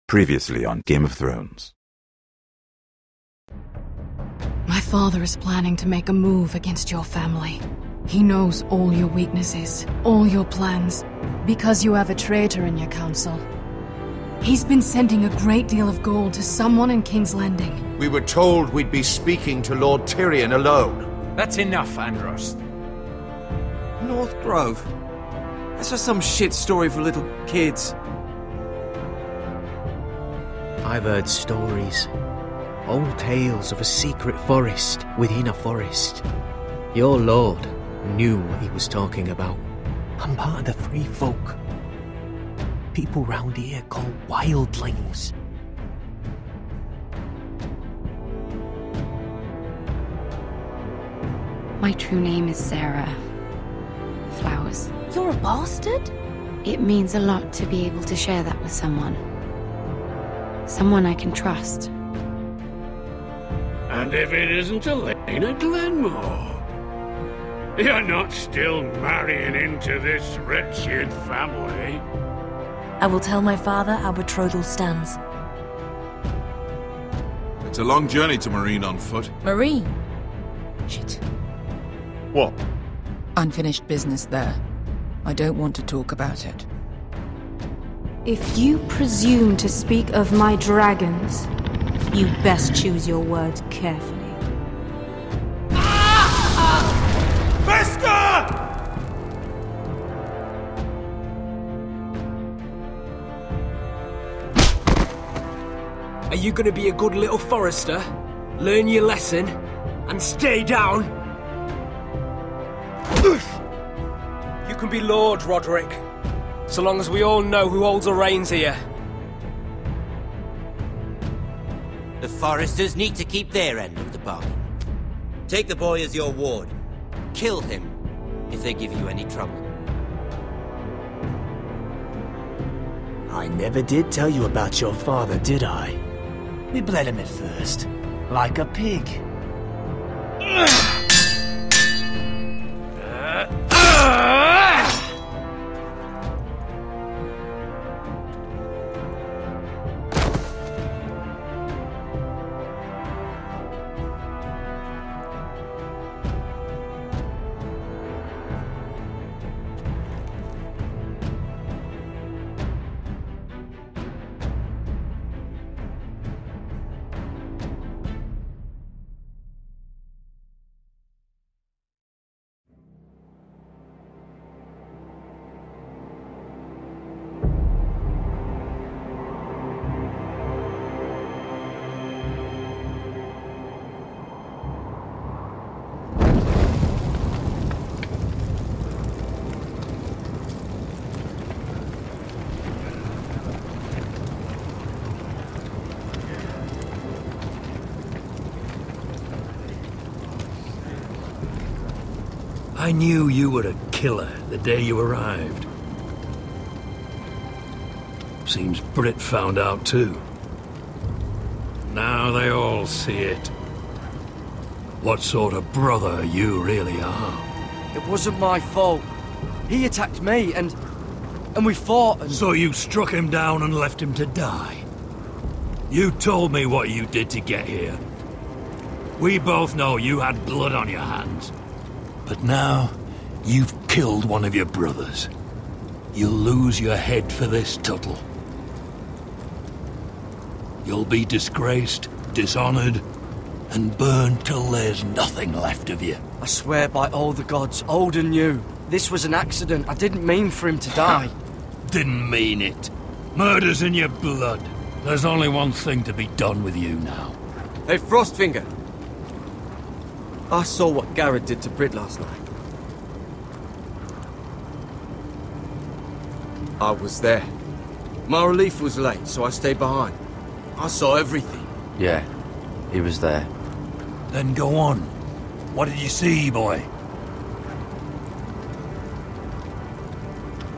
Previously on Game of Thrones. My father is planning to make a move against your family. He knows all your weaknesses, all your plans, because you have a traitor in your council. He's been sending a great deal of gold to someone in King's Landing. We were told we'd be speaking to Lord Tyrion alone. That's enough, Andros. North Grove? That's just some shit story for little kids. I've heard stories. Old tales of a secret forest within a forest. Your lord knew what he was talking about. I'm part of the free folk. People round here call wildlings. My true name is Sarah Flowers. You're a bastard? It means a lot to be able to share that with someone. Someone I can trust. And if it isn't Elena Glenmore? You're not still marrying into this wretched family? I will tell my father our betrothal stands. It's a long journey to Marine on foot. Marine? Shit. What? Unfinished business there. I don't want to talk about it. If you presume to speak of my dragons, you best choose your words carefully. Are you gonna be a good little forester? Learn your lesson? And stay down? You can be Lord, Roderick. So long as we all know who holds the reins here. The foresters need to keep their end of the bargain. Take the boy as your ward. Kill him if they give you any trouble. I never did tell you about your father, did I? We bled him at first, like a pig. I knew you were a killer the day you arrived. Seems Brit found out too. Now they all see it. What sort of brother you really are. It wasn't my fault. He attacked me and we fought and... So you struck him down and left him to die? You told me what you did to get here. We both know you had blood on your hands. But now, you've killed one of your brothers. You'll lose your head for this, Tuttle. You'll be disgraced, dishonored, and burned till there's nothing left of you. I swear by all the gods, old and new, this was an accident. I didn't mean for him to die. Didn't mean it. Murder's in your blood. There's only one thing to be done with you now. Hey, Frostfinger. I saw what Garrett did to Brit last night. I was there. My relief was late, so I stayed behind. I saw everything. Yeah, he was there. Then go on. What did you see, boy?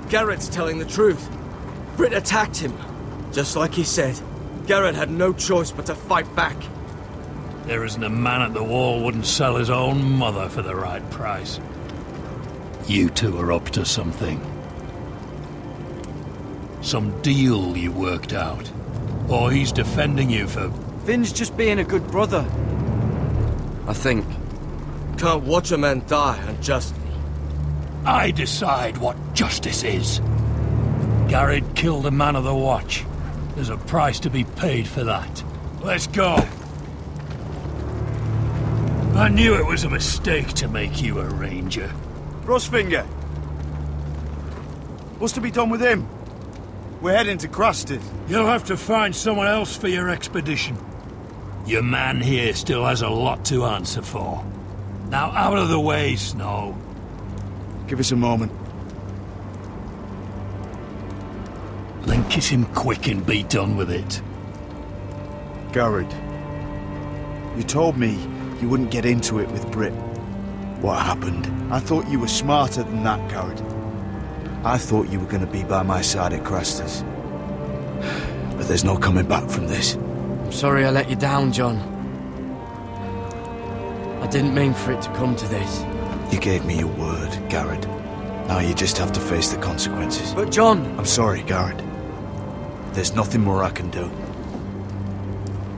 Garrett's telling the truth. Brit attacked him. Just like he said. Garrett had no choice but to fight back. There isn't a man at the wall wouldn't sell his own mother for the right price. You two are up to something. Some deal you worked out. Or he's defending you for... Finn's just being a good brother. I think. Can't watch a man die unjustly. I decide what justice is. Garrett killed a man of the watch. There's a price to be paid for that. Let's go. I knew it was a mistake to make you a ranger. Frostfinger! What's to be done with him? We're heading to Crusted. You'll have to find someone else for your expedition. Your man here still has a lot to answer for. Now out of the way, Snow. Give us a moment. Then kiss him quick and be done with it. Garrett, you told me you wouldn't get into it with Britt. What happened? I thought you were smarter than that, Garrett. I thought you were going to be by my side at Crestus. But there's no coming back from this. I'm sorry I let you down, John. I didn't mean for it to come to this. You gave me your word, Garrett. Now you just have to face the consequences. But John... I'm sorry, Garrett. There's nothing more I can do.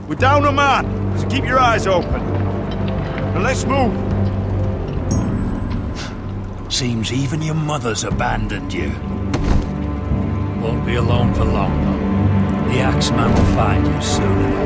We're down a man, so keep your eyes open. Now let's move. Seems even your mother's abandoned you. Won't be alone for long, though. The Axeman will find you soon enough.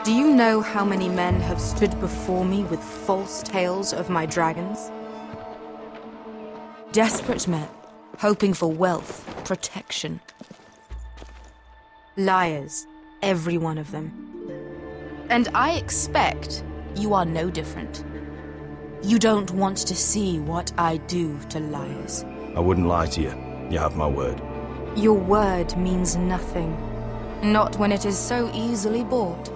Do you know how many men have stood before me with false tales of my dragons? Desperate men, hoping for wealth, protection. Liars, every one of them. And I expect you are no different. You don't want to see what I do to liars. I wouldn't lie to you. You have my word. Your word means nothing. Not when it is so easily bought.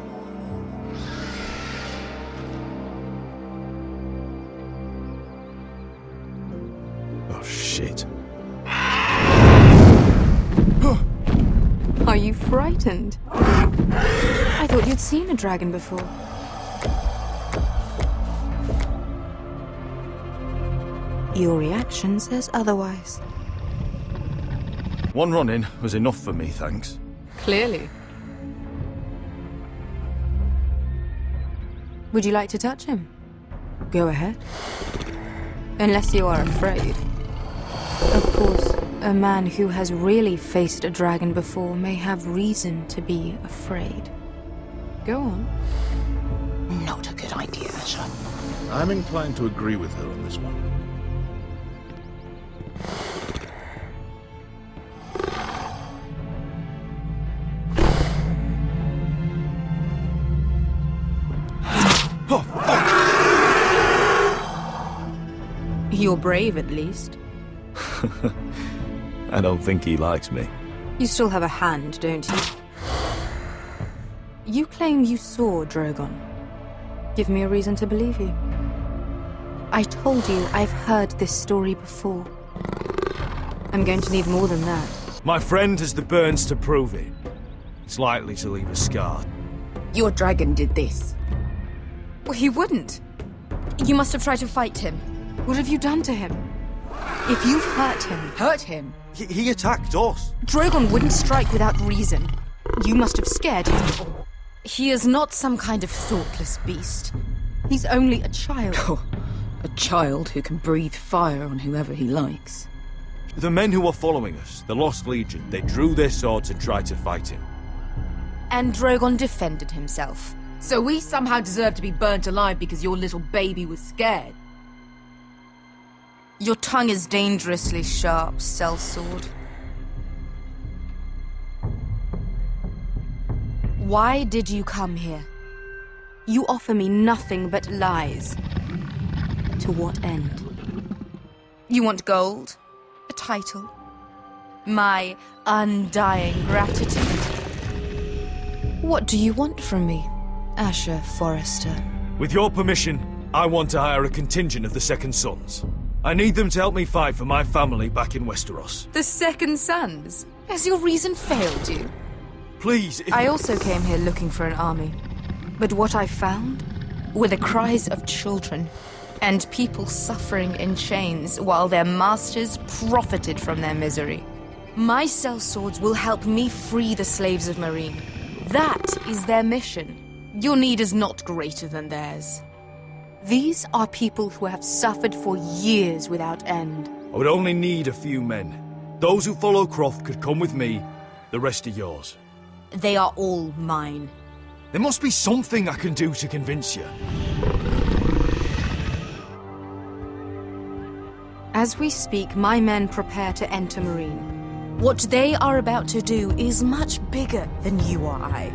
Oh, shit. Are you frightened? I thought you'd seen a dragon before. Your reaction says otherwise. One run-in was enough for me, thanks. Clearly. Would you like to touch him? Go ahead. Unless you are afraid. Of course, a man who has really faced a dragon before may have reason to be afraid. Go on. Not a good idea, sir. I'm inclined to agree with her on this one. You're brave, at least. I don't think he likes me. You still have a hand, don't you? You claim you saw Drogon. Give me a reason to believe you. I told you I've heard this story before. I'm going to need more than that. My friend has the burns to prove it. It's likely to leave a scar. Your dragon did this. Well, he wouldn't. You must have tried to fight him. What have you done to him? If you've hurt him... Hurt him? He attacked us. Drogon wouldn't strike without reason. You must have scared him. He is not some kind of thoughtless beast. He's only a child. Oh, a child who can breathe fire on whoever he likes. The men who were following us, the Lost Legion, they drew their swords and tried to fight him. And Drogon defended himself. So we somehow deserve to be burnt alive because your little baby was scared? Your tongue is dangerously sharp, sellsword. Why did you come here? You offer me nothing but lies. To what end? You want gold? A title? My undying gratitude? What do you want from me, Asher Forrester? With your permission, I want to hire a contingent of the Second Sons. I need them to help me fight for my family back in Westeros. The Second Sons? Has your reason failed you? Please, I also came here looking for an army. But what I found were the cries of children and people suffering in chains while their masters profited from their misery. My sellswords will help me free the slaves of Meereen. That is their mission. Your need is not greater than theirs. These are people who have suffered for years without end. I would only need a few men. Those who follow Croft could come with me, the rest are yours. They are all mine. There must be something I can do to convince you. As we speak, my men prepare to enter Meereen. What they are about to do is much bigger than you or I.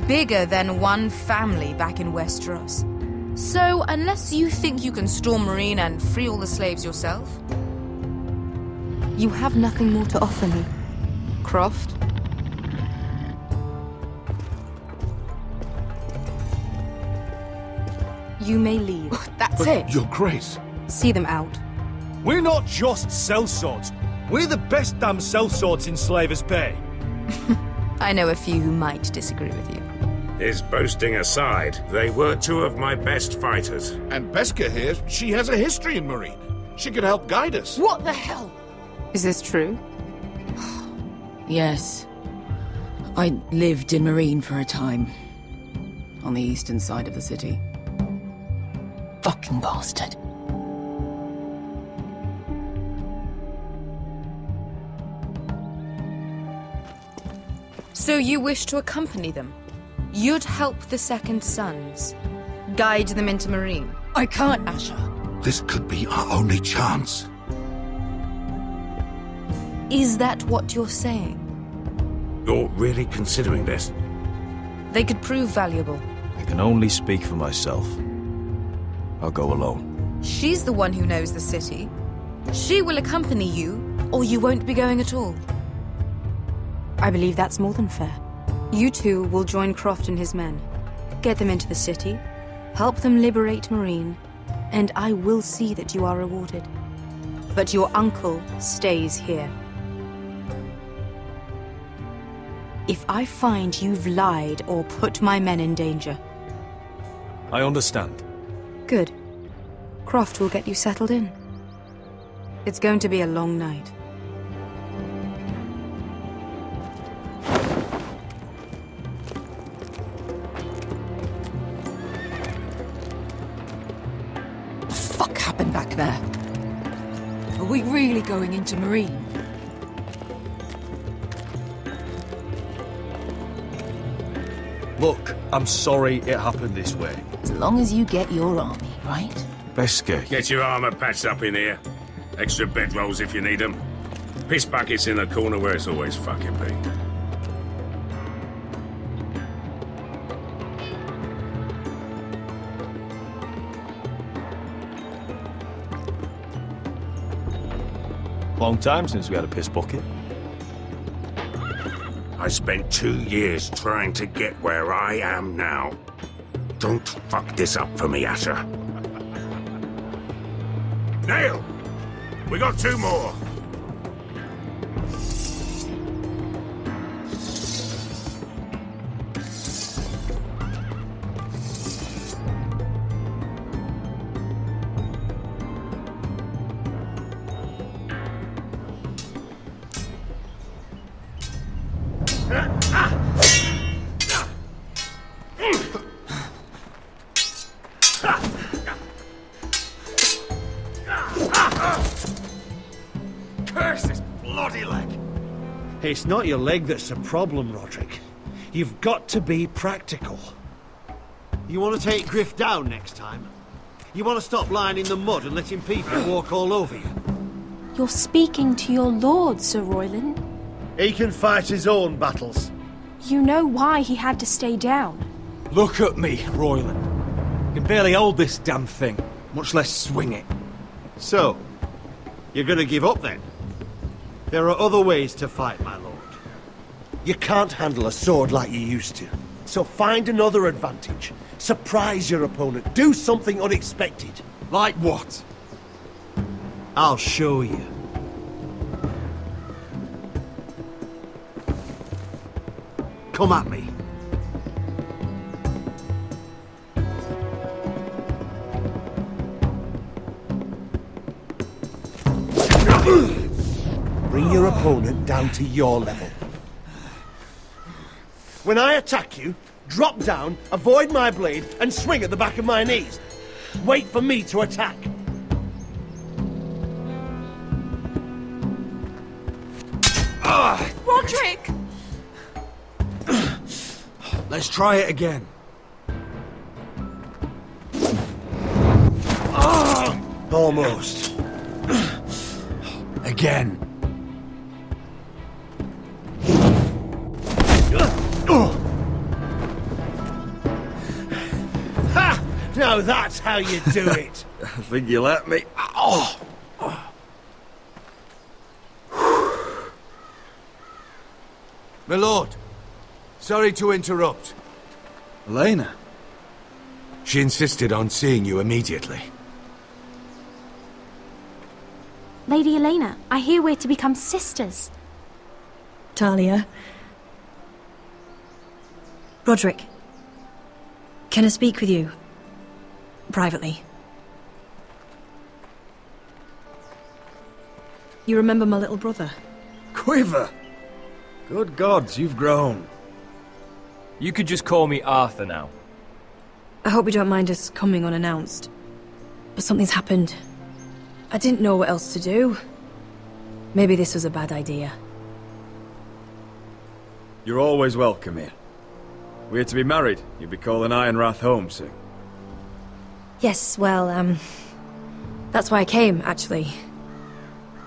Bigger than one family back in Westeros. So, unless you think you can storm Meereen and free all the slaves yourself... You have nothing more to offer me, Croft. You may leave. That's it. Your Grace. See them out. We're not just sellswords. We're the best damn sellswords in Slavers Bay. I know a few who might disagree with you. His boasting aside, they were two of my best fighters. And Beskha here, she has a history in Meereen. She could help guide us. What the hell? Is this true? Yes. I lived in Meereen for a time. On the eastern side of the city. Fucking bastard. So you wish to accompany them? You'd help the Second Sons? Guide them into Meereen? I can't, Asher. This could be our only chance. Is that what you're saying? You're really considering this? They could prove valuable. I can only speak for myself. I'll go alone. She's the one who knows the city. She will accompany you, or you won't be going at all. I believe that's more than fair. You two will join Croft and his men. Get them into the city, help them liberate Meereen, and I will see that you are rewarded. But your uncle stays here. If I find you've lied or put my men in danger... I understand. Good. Croft will get you settled in. It's going to be a long night. What the fuck happened back there? Are we really going into Meereen? Look, I'm sorry it happened this way. As long as you get your army, right? Beskha. Get your armor patched up in here. Extra bedrolls if you need them. Piss buckets in the corner where it's always fucking been. Long time since we had a piss bucket. I spent 2 years trying to get where I am now. Don't fuck this up for me, Asher. Nail! We got 2 more! Curse this bloody leg! It's not your leg that's the problem, Roderick. You've got to be practical. You want to take Griff down next time? You want to stop lying in the mud and letting people walk all over you? You're speaking to your lord, Sir Royland. He can fight his own battles. You know why he had to stay down. Look at me, Royland. I can barely hold this damn thing, much less swing it. So, you're gonna give up then? There are other ways to fight, my lord. You can't handle a sword like you used to. So find another advantage. Surprise your opponent. Do something unexpected. Like what? I'll show you. Come at me. Bring your opponent down to your level. When I attack you, drop down, avoid my blade, and swing at the back of my knees. Wait for me to attack. Roderick! Let's try it again. Almost. Again. Ha! Now that's how you do it. I think you let me. Oh! My lord, sorry to interrupt. Elena? She insisted on seeing you immediately. Lady Elena, I hear we're to become sisters. Talia. Roderick. Can I speak with you? Privately. You remember my little brother? Quiver! Good gods, you've grown. You could just call me Arthur now. I hope you don't mind us coming unannounced. But something's happened. I didn't know what else to do. Maybe this was a bad idea. You're always welcome here. We're to be married. You'll be calling Ironrath home soon. Yes, well, that's why I came, actually.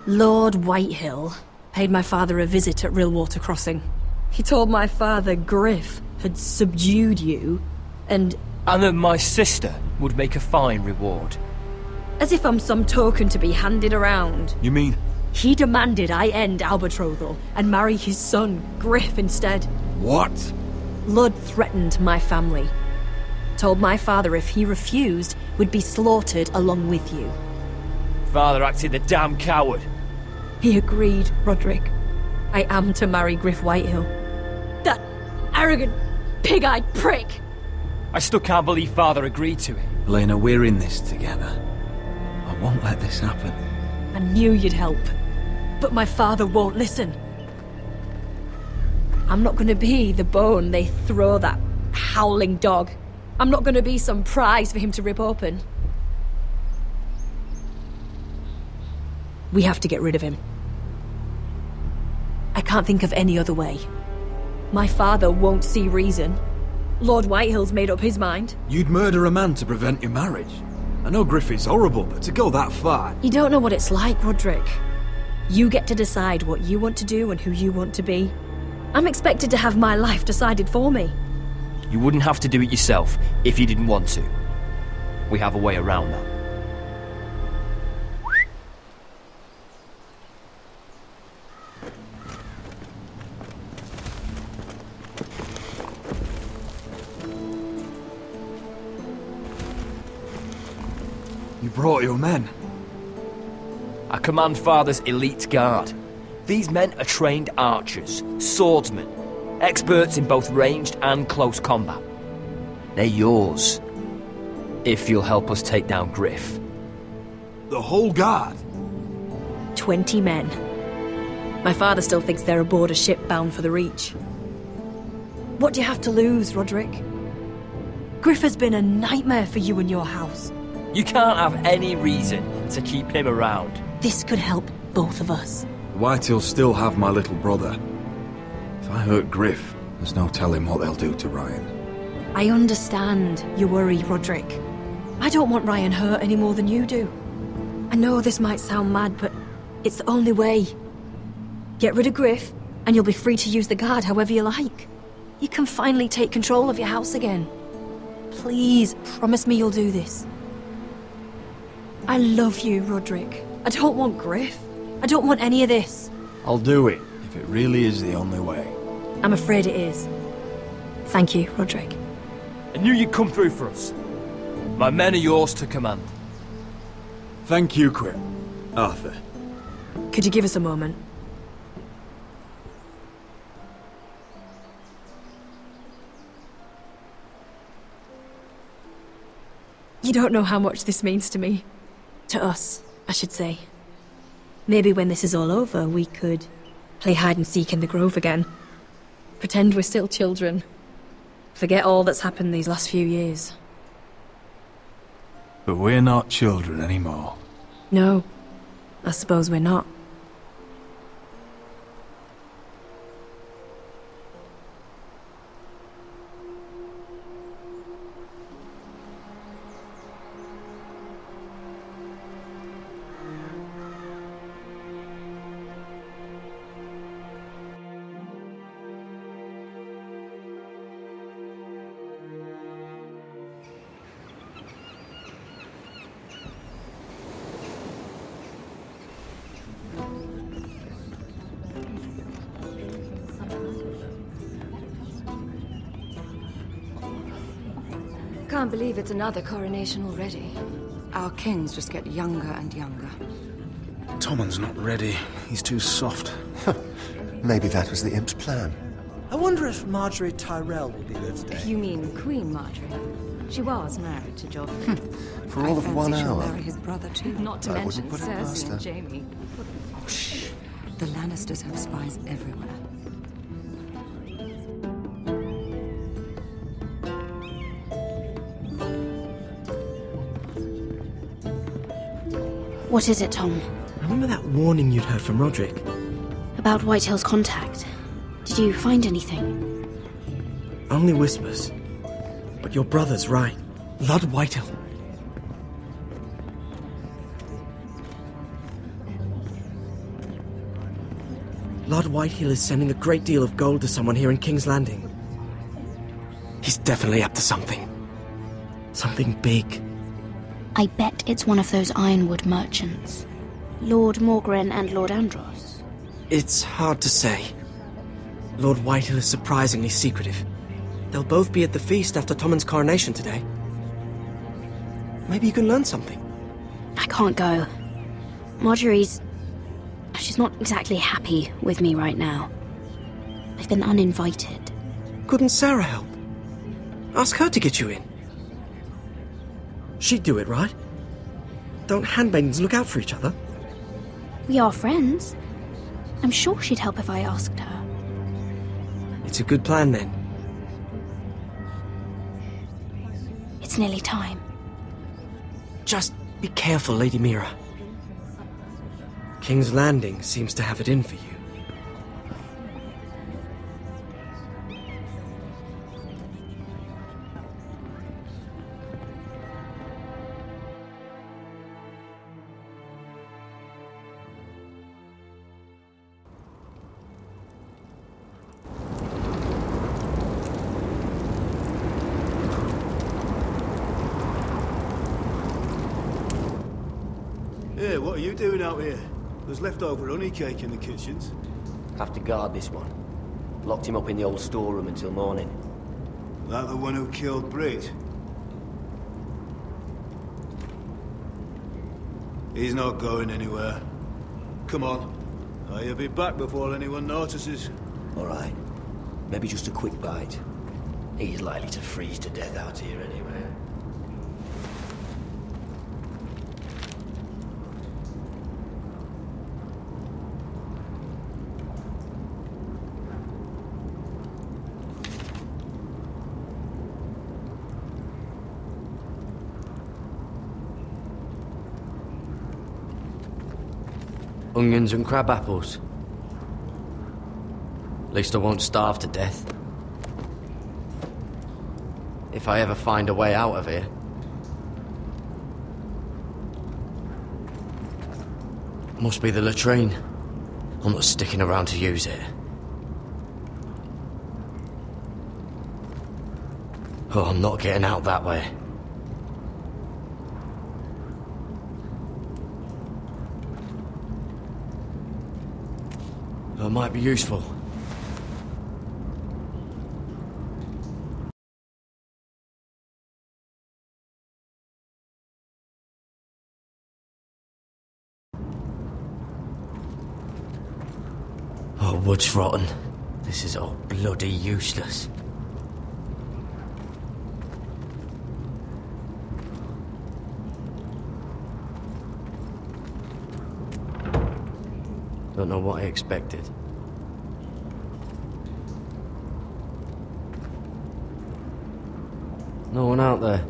Lord Whitehill paid my father a visit at Rillwater Crossing. He told my father Griff had subdued you, and that my sister would make a fine reward. As if I'm some token to be handed around. You mean? He demanded I end our betrothal and marry his son, Griff, instead. What? Lord threatened my family. Told my father if he refused, we'd be slaughtered along with you. Father acted the damn coward. He agreed, Roderick. I am to marry Griff Whitehill. That arrogant, pig-eyed prick! I still can't believe Father agreed to it. Elena, we're in this together. I won't let this happen. I knew you'd help, but my father won't listen. I'm not gonna be the bone they throw that howling dog. I'm not gonna be some prize for him to rip open. We have to get rid of him. I can't think of any other way. My father won't see reason. Lord Whitehill's made up his mind. You'd murder a man to prevent your marriage. I know Griff is horrible, but to go that far... You don't know what it's like, Roderick. You get to decide what you want to do and who you want to be. I'm expected to have my life decided for me. You wouldn't have to do it yourself if you didn't want to. We have a way around that. brought your men? I command Father's elite guard. These men are trained archers, swordsmen, experts in both ranged and close combat. They're yours, if you'll help us take down Griff. The whole guard? 20 men. My father still thinks they're aboard a ship bound for the Reach. What do you have to lose, Roderick? Griff has been a nightmare for you and your house. You can't have any reason to keep him around. This could help both of us. The Whitehills still have my little brother. If I hurt Griff, there's no telling what they'll do to Ryan. I understand your worry, Roderick. I don't want Ryan hurt any more than you do. I know this might sound mad, but it's the only way. Get rid of Griff, and you'll be free to use the guard however you like. You can finally take control of your house again. Please, promise me you'll do this. I love you, Roderick. I don't want Griff. I don't want any of this. I'll do it, if it really is the only way. I'm afraid it is. Thank you, Roderick. I knew you'd come through for us. My men are yours to command. Thank you, Quip. Arthur. Could you give us a moment? You don't know how much this means to me. To us, I should say. Maybe when this is all over, we could play hide and seek in the Grove again. Pretend we're still children. Forget all that's happened these last few years. But we're not children anymore. No, I suppose we're not. Can't believe it's another coronation already. Our kings just get younger and younger. Tommen's not ready. He's too soft. Maybe that was the imp's plan. I wonder if Marjorie Tyrell will be there today. You mean Queen Marjorie? She was married to Joffrey. For all of 1 hour. She'll marry his brother too. Not to I mention wouldn't put it past Cersei her. and Jamie. Oh, shh. The Lannisters have spies everywhere. What is it, Tom? Remember that warning you'd heard from Roderick? About Whitehill's contact. Did you find anything? Only whispers. But your brother's right. Lord Whitehill. Lord Whitehill is sending a great deal of gold to someone here in King's Landing. He's definitely up to something. Something big. I bet it's one of those Ironwood merchants. Lord Morgren and Lord Andros. It's hard to say. Lord Whitehill is surprisingly secretive. They'll both be at the feast after Tommen's coronation today. Maybe you can learn something. I can't go. Marjorie's... she's not exactly happy with me right now. I've been uninvited. Couldn't Sarah help? Ask her to get you in. She'd do it, right? Don't handmaidens look out for each other? We are friends. I'm sure she'd help if I asked her. It's a good plan, then. It's nearly time. Just be careful, Lady Mira. King's Landing seems to have it in for you. Hey, what are you doing out here? There's leftover honey cake in the kitchens. Have to guard this one. Locked him up in the old storeroom until morning. That the one who killed Brit? He's not going anywhere. Come on. He'll be back before anyone notices. All right. Maybe just a quick bite. He's likely to freeze to death out here anyway. Onions and crab apples. At least I won't starve to death. If I ever find a way out of here. Must be the latrine. I'm not sticking around to use it. Oh, I'm not getting out that way. It might be useful. Oh, wood's rotten. This is all bloody useless. Don't know what I expected. No one out there.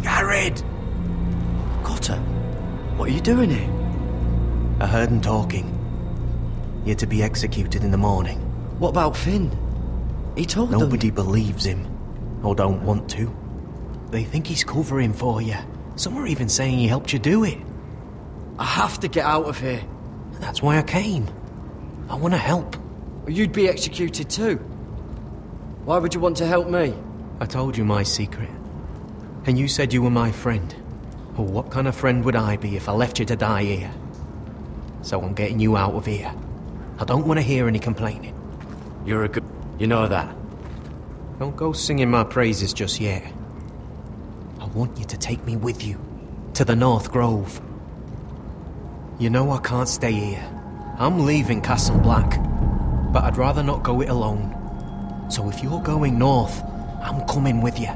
Garrett! Cotter, what are you doing here? I heard him talking. You're to be executed in the morning. What about Finn? He told them... Nobody believes him. Or don't want to. They think he's covering for you. Some are even saying he helped you do it. I have to get out of here. That's why I came. I want to help. You'd be executed too. Why would you want to help me? I told you my secret. And you said you were my friend. Well, what kind of friend would I be if I left you to die here? So I'm getting you out of here. I don't want to hear any complaining. You're a good... You know that. Don't go singing my praises just yet. I want you to take me with you. To the North Grove. You know I can't stay here. I'm leaving Castle Black. But I'd rather not go it alone. So if you're going north, I'm coming with you.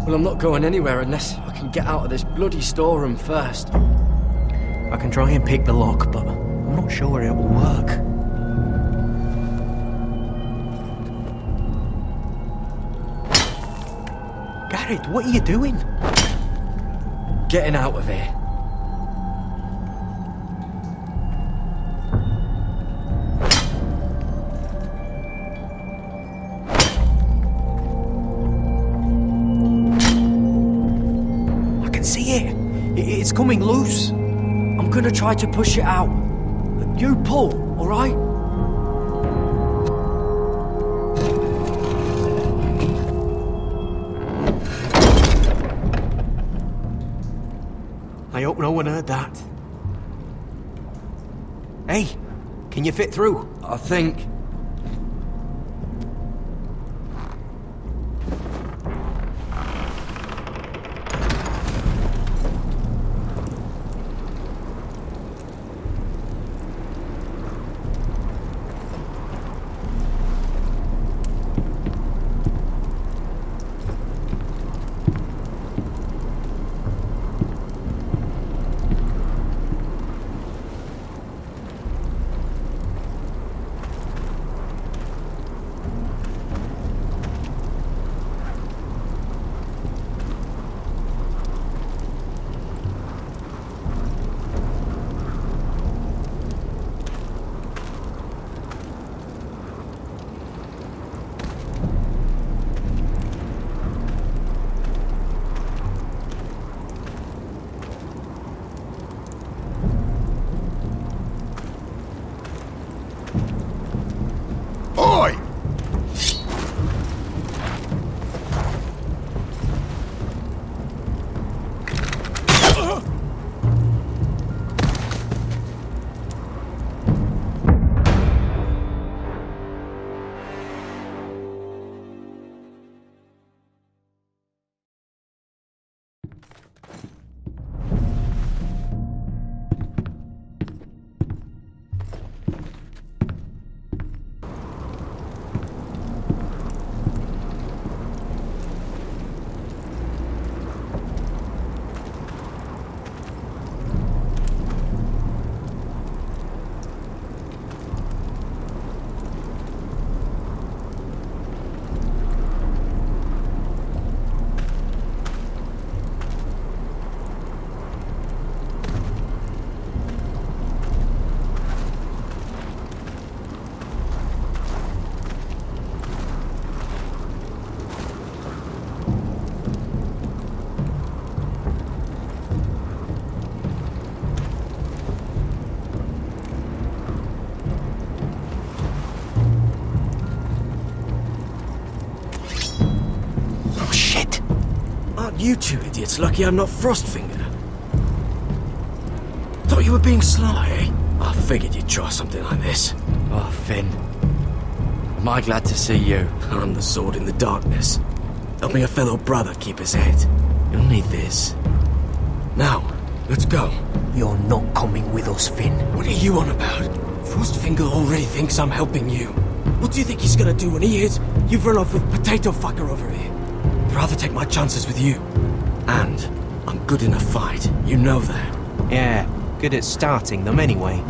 Well, I'm not going anywhere unless I can get out of this bloody storeroom first. I can try and pick the lock, but I'm not sure it will work. Garrett, what are you doing? Getting out of here. I can see it. It's coming loose. I'm gonna try to push it out. You pull, all right? I hope no one heard that. Hey, can you fit through? I think... You two idiots lucky I'm not Frostfinger. Thought you were being sly, eh? I figured you'd try something like this. Oh, Finn. Am I glad to see you? I'm the sword in the darkness. Helping a fellow brother keep his head. You'll need this. Now, let's go. You're not coming with us, Finn. What are you on about? Frostfinger already thinks I'm helping you. What do you think he's gonna do when he hears you've run off with Potato Fucker over here? I'd rather take my chances with you. And I'm good in a fight. You know that. Yeah, good at starting them anyway.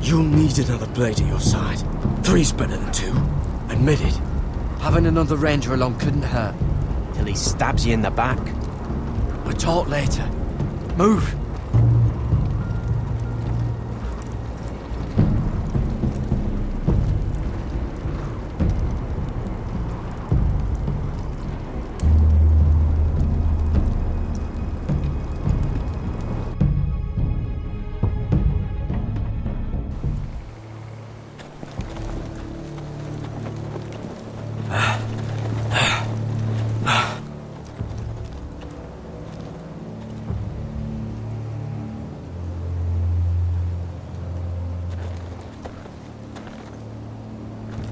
You'll need another blade at your side. 3's better than 2. Admit it. Having another ranger along couldn't hurt. Till he stabs you in the back. We'll talk later. Move!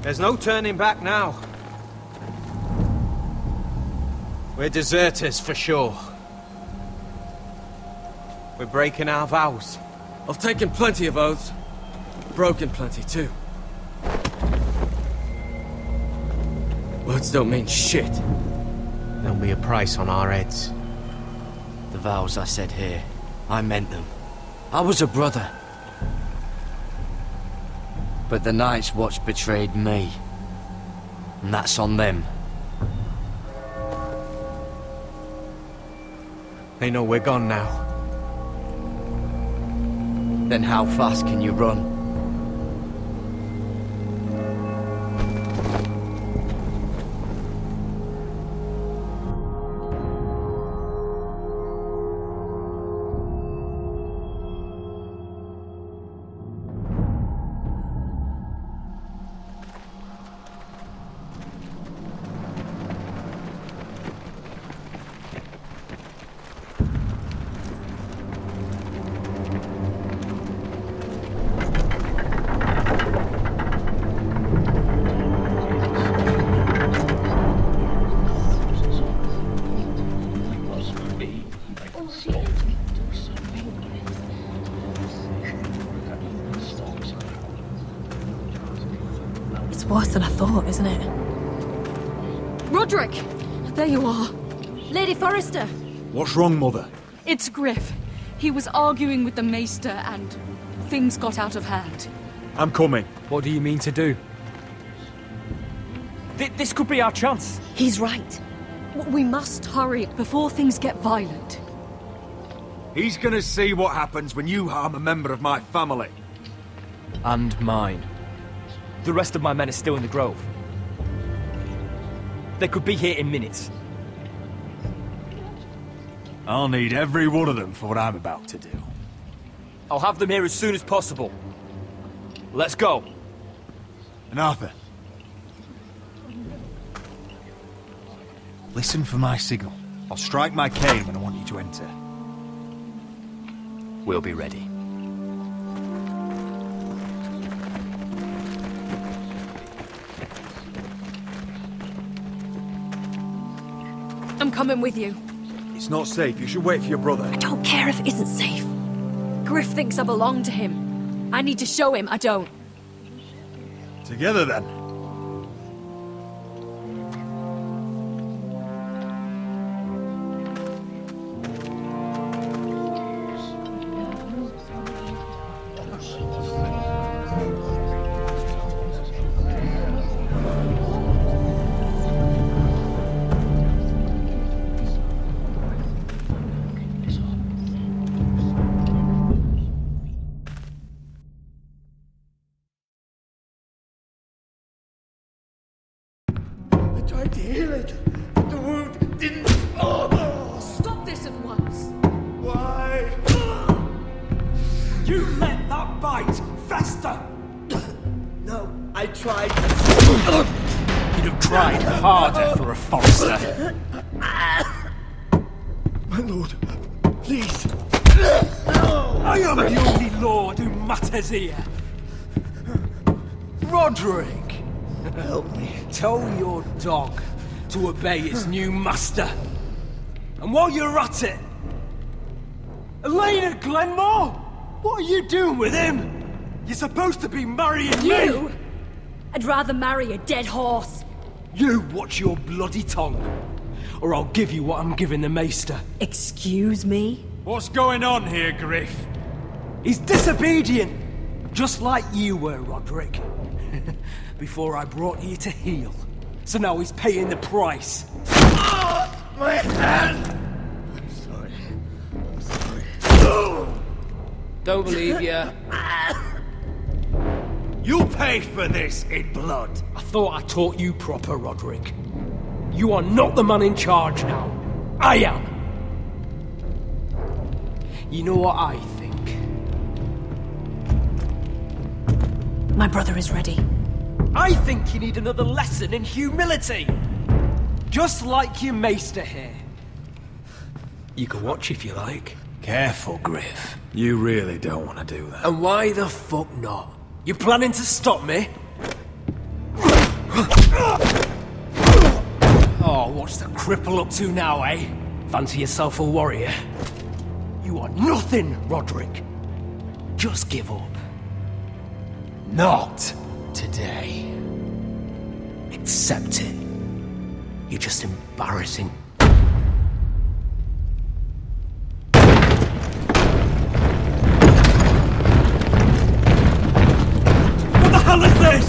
There's no turning back now. We're deserters for sure. We're breaking our vows. I've taken plenty of oaths. Broken plenty too. Words don't mean shit. There'll be a price on our heads. The vows I said here, I meant them. I was a brother. But the Night's Watch betrayed me. And that's on them. They know we're gone now. Then how fast can you run? Worse than I thought, isn't it? Roderick! There you are. Lady Forrester! What's wrong, Mother? It's Griff. He was arguing with the Maester and things got out of hand. I'm coming. What do you mean to do? This could be our chance. He's right. We must hurry before things get violent. He's gonna see what happens when you harm a member of my family. And mine. The rest of my men are still in the grove. They could be here in minutes. I'll need every one of them for what I'm about to do. I'll have them here as soon as possible. Let's go. And Arthur, listen for my signal. I'll strike my cane when I want you to enter. We'll be ready. I'm coming with you. It's not safe. You should wait for your brother. I don't care if it isn't safe. Griff thinks I belong to him. I need to show him I don't. Together, then. Tried to heal it, but the wound didn't. Oh. Stop this at once. Why? You let that bite fester! No, I tried. You'd have tried harder for a Forrester. My lord, please. I am the only lord who matters here. Roderick, help me. Tell your dog to obey his new master. And while you're at it, Elena Glenmore, what are you doing with him? You're supposed to be marrying You? me. I'd rather marry a dead horse. You watch your bloody tongue, or I'll give you what I'm giving the maester. Excuse me? What's going on here, Griff? He's disobedient, just like you were, Roderick. Before I brought you to heel. So now he's paying the price. My hand! I'm sorry. Don't believe you. You'll pay for this in blood. I thought I taught you proper, Roderick. You are not the man in charge now. I am. You know what I think? My brother is ready. I think you need another lesson in humility. Just like your maester here. You can watch if you like. Careful, Griff. You really don't want to do that. And why the fuck not? You planning to stop me? Oh, what's the cripple up to now, eh? Fancy yourself a warrior? You are nothing, Roderick. Just give up. Not today. Accept it. You're just embarrassing. What the hell is this?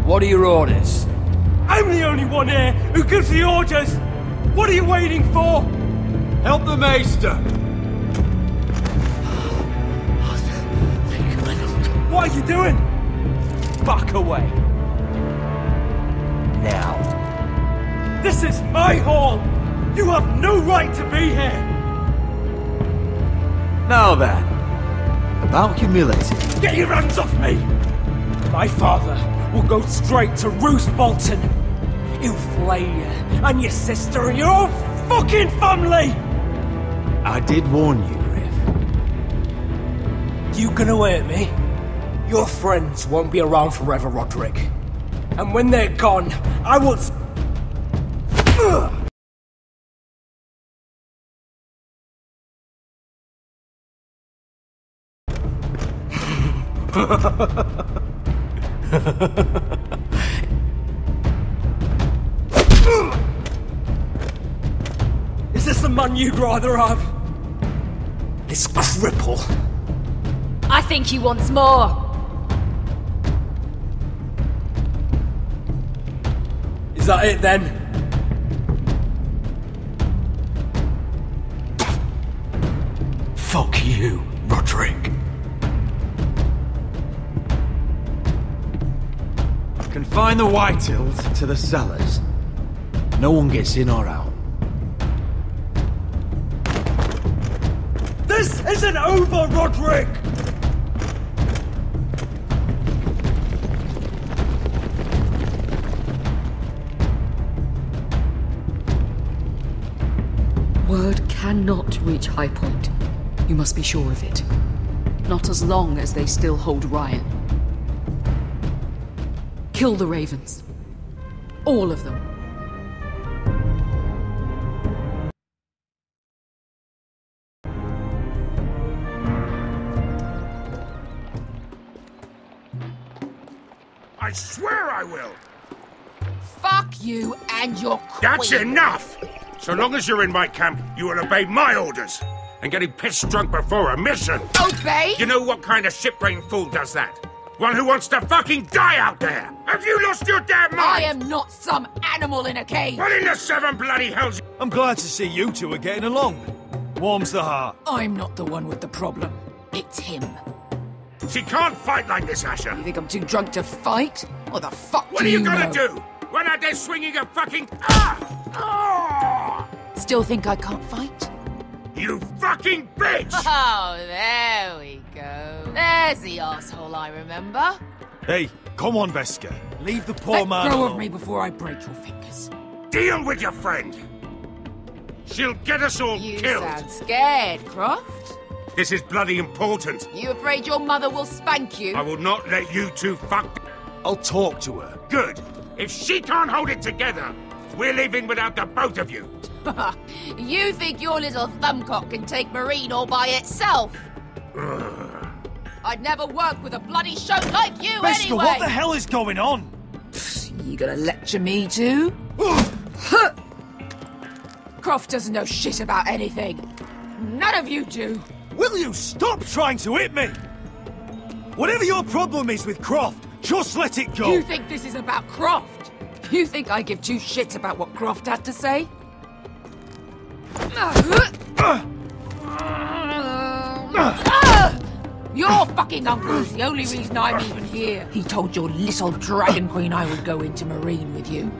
What are your orders? I'm the only one here who gives the orders. What are you waiting for? Help the maester. What are you doing? Back away. Now. This is my hall! You have no right to be here! Now then, about humility. Get your hands off me! My father will go straight to Roose Bolton. He'll flay you, and your sister, and your whole fucking family! I did warn you, Griff. You gonna hurt me? Your friends won't be around forever, Roderick. And when they're gone, I will... Is this the man you'd rather have? This cripple? I think he wants more. Is that it then? Fuck you, Roderick. Confine the Whitehills to the cellars. No one gets in or out. This isn't over, Roderick! Word cannot reach High Point. You must be sure of it. Not as long as they still hold Ryan. Kill the Ravens. All of them. I swear I will! Fuck you and your queen. That's enough! So long as you're in my camp, you will obey my orders. And getting pissed drunk before a mission. Obey? You know what kind of shit-brained fool does that? One who wants to fucking die out there! Have you lost your damn mind? I am not some animal in a cage. What in the seven bloody hells? I'm glad to see you two are getting along. Warms the heart. I'm not the one with the problem. It's him. She can't fight like this, Asher. You think I'm too drunk to fight? What the fuck What are you gonna do? When out there swinging a fucking... Still think I can't fight? You fucking bitch! Oh, there we go. There's the asshole I remember. Hey, come on, Veska. Leave the poor man Let go alone. of me before I break your fingers. Deal with your friend. She'll get us all You killed. sound scared, Croft. This is bloody important. You afraid your mother will spank you? I will not let you two fuck. I'll talk to her. Good. If she can't hold it together, we're leaving without the both of you. You think your little thumbcock can take Marine all by itself? I'd never work with a bloody show like you Beskha, anyway! what the hell is going on? You gonna lecture me too? Croft doesn't know shit about anything. None of you do. Will you stop trying to hit me? Whatever your problem is with Croft, just let it go. You think this is about Croft? You think I give two shits about what Croft has to say? Your fucking uncle is the only reason I'm even here. He told your little dragon queen I would go into Marine with you.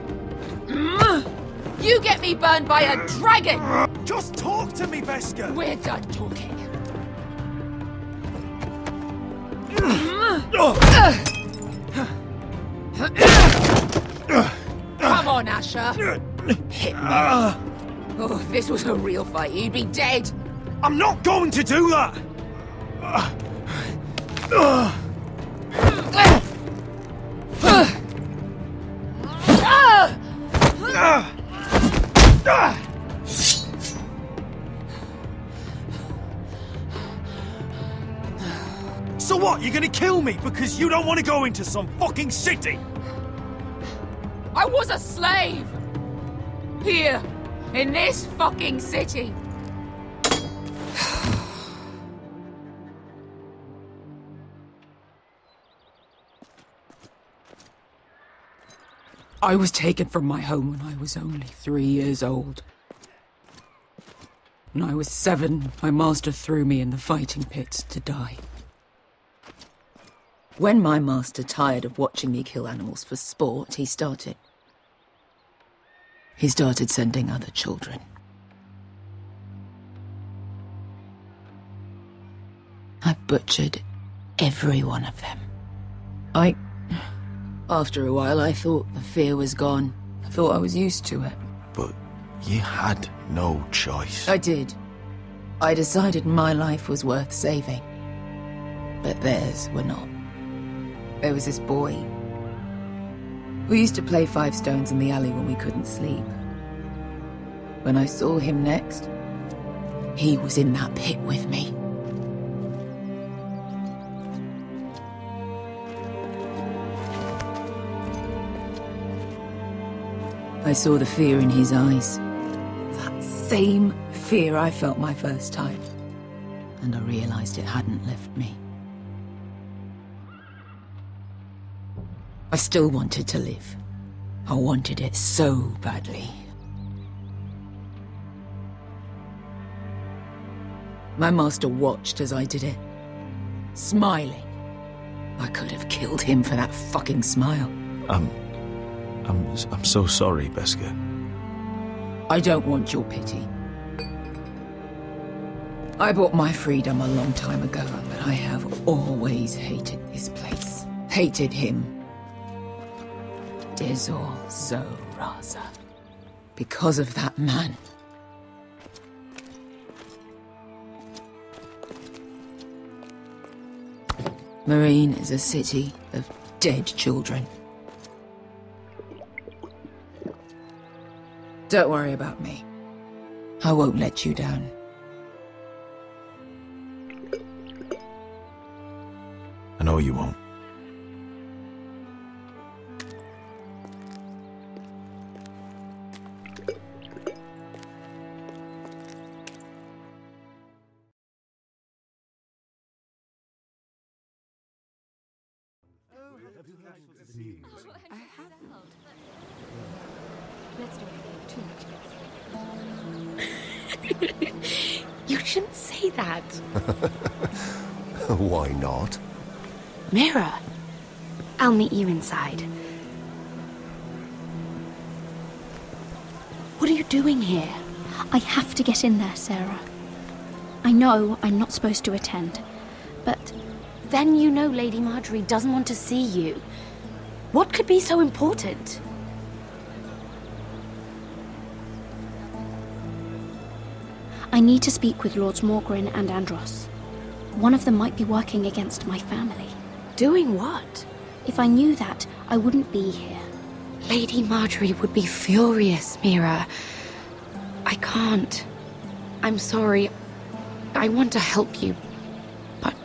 You get me burned by a dragon! Just talk to me, Beskha! We're done talking. Come on, Asher. Hit me. Oh, if this was a real fight, you'd be dead. I'm not going to do that! So what, you're gonna kill me because you don't want to go into some fucking city? I was a slave! Here, in this fucking city. I was taken from my home when I was only 3 years old. When I was 7, my master threw me in the fighting pits to die. When my master tired of watching me kill animals for sport, he started sending other children. I butchered every one of them. After a while, I thought the fear was gone. I thought I was used to it. But you had no choice. I did. I decided my life was worth saving. But theirs were not. There was this boy. We used to play 5 stones in the alley when we couldn't sleep. When I saw him next, he was in that pit with me. I saw the fear in his eyes. That same fear I felt my first time. And I realized it hadn't left me. I still wanted to live. I wanted it so badly. My master watched as I did it, smiling. I could have killed him for that fucking smile. I'm so sorry, Beskha. I don't want your pity. I bought my freedom a long time ago, but I have always hated this place. Hated him. Dizor Zoraza. Because of that man. Marine is a city of dead children. Don't worry about me. I won't let you down. I know you won't. You shouldn't say that. Why not? Mira, I'll meet you inside. What are you doing here? I have to get in there, Sarah. I know I'm not supposed to attend, but... Then you know Lady Marjorie doesn't want to see you. What could be so important? I need to speak with Lords Morgrin and Andros. One of them might be working against my family. Doing what? If I knew that, I wouldn't be here. Lady Marjorie would be furious, Mira. I can't. I'm sorry. I want to help you, but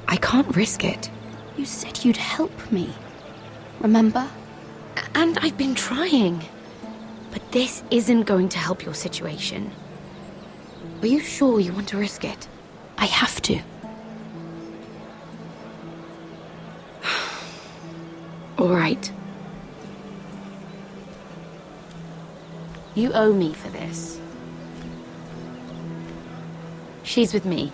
I can't risk it. You said you'd help me. Remember? And I've been trying. But this isn't going to help your situation. Are you sure you want to risk it? I have to. All right. You owe me for this. She's with me.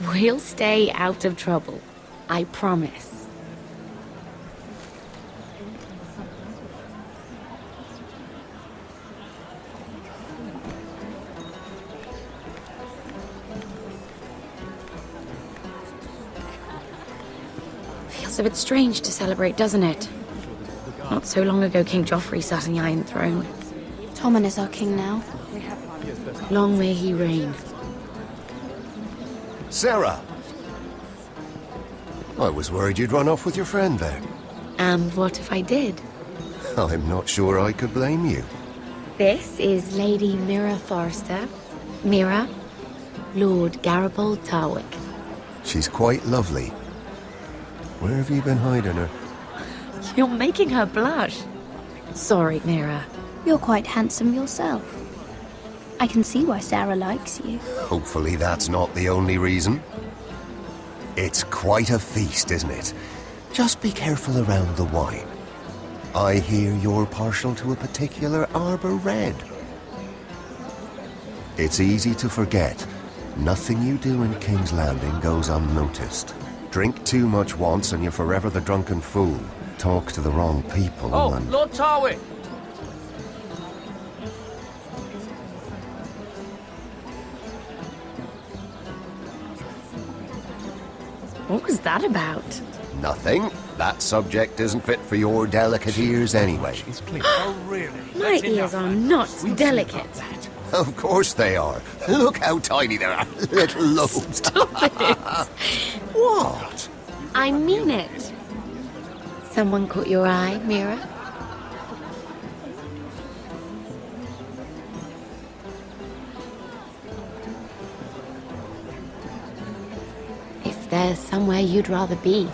We'll stay out of trouble. I promise. Feels a bit strange to celebrate, doesn't it? Not so long ago, King Joffrey sat on the Iron Throne. Tommen is our king now. Long may he reign. Sarah! I was worried you'd run off with your friend there. And what if I did? I'm not sure I could blame you. This is Lady Mira Forrester. Mira, Lord Garibald Tarwick. She's quite lovely. Where have you been hiding her? You're making her blush. Sorry, Mira. You're quite handsome yourself. I can see why Sarah likes you. Hopefully that's not the only reason. It's quite a feast, isn't it? Just be careful around the wine. I hear you're partial to a particular Arbor Red. It's easy to forget. Nothing you do in King's Landing goes unnoticed. Drink too much once and you're forever the drunken fool. Talk to the wrong people and... Lord Tarwick! What was that about? Nothing. That subject isn't fit for your delicate ears anyway. Oh, really? My ears are not delicate. Of course they are. Look how tiny they are. Little lobes. Stop it! What? I mean it. Someone caught your eye, Mira? If there's somewhere you'd rather be.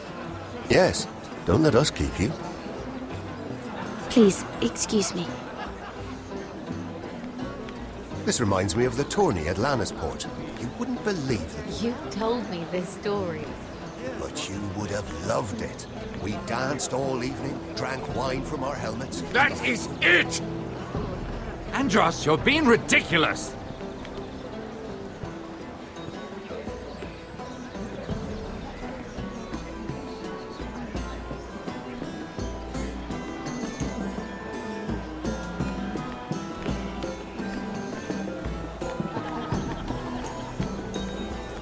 Yes. Don't let us keep you. Please, excuse me. This reminds me of the tourney at Lannisport. You wouldn't believe it. You told me this story. But you would have loved it. We danced all evening, drank wine from our helmets. That is it! Andros, you're being ridiculous!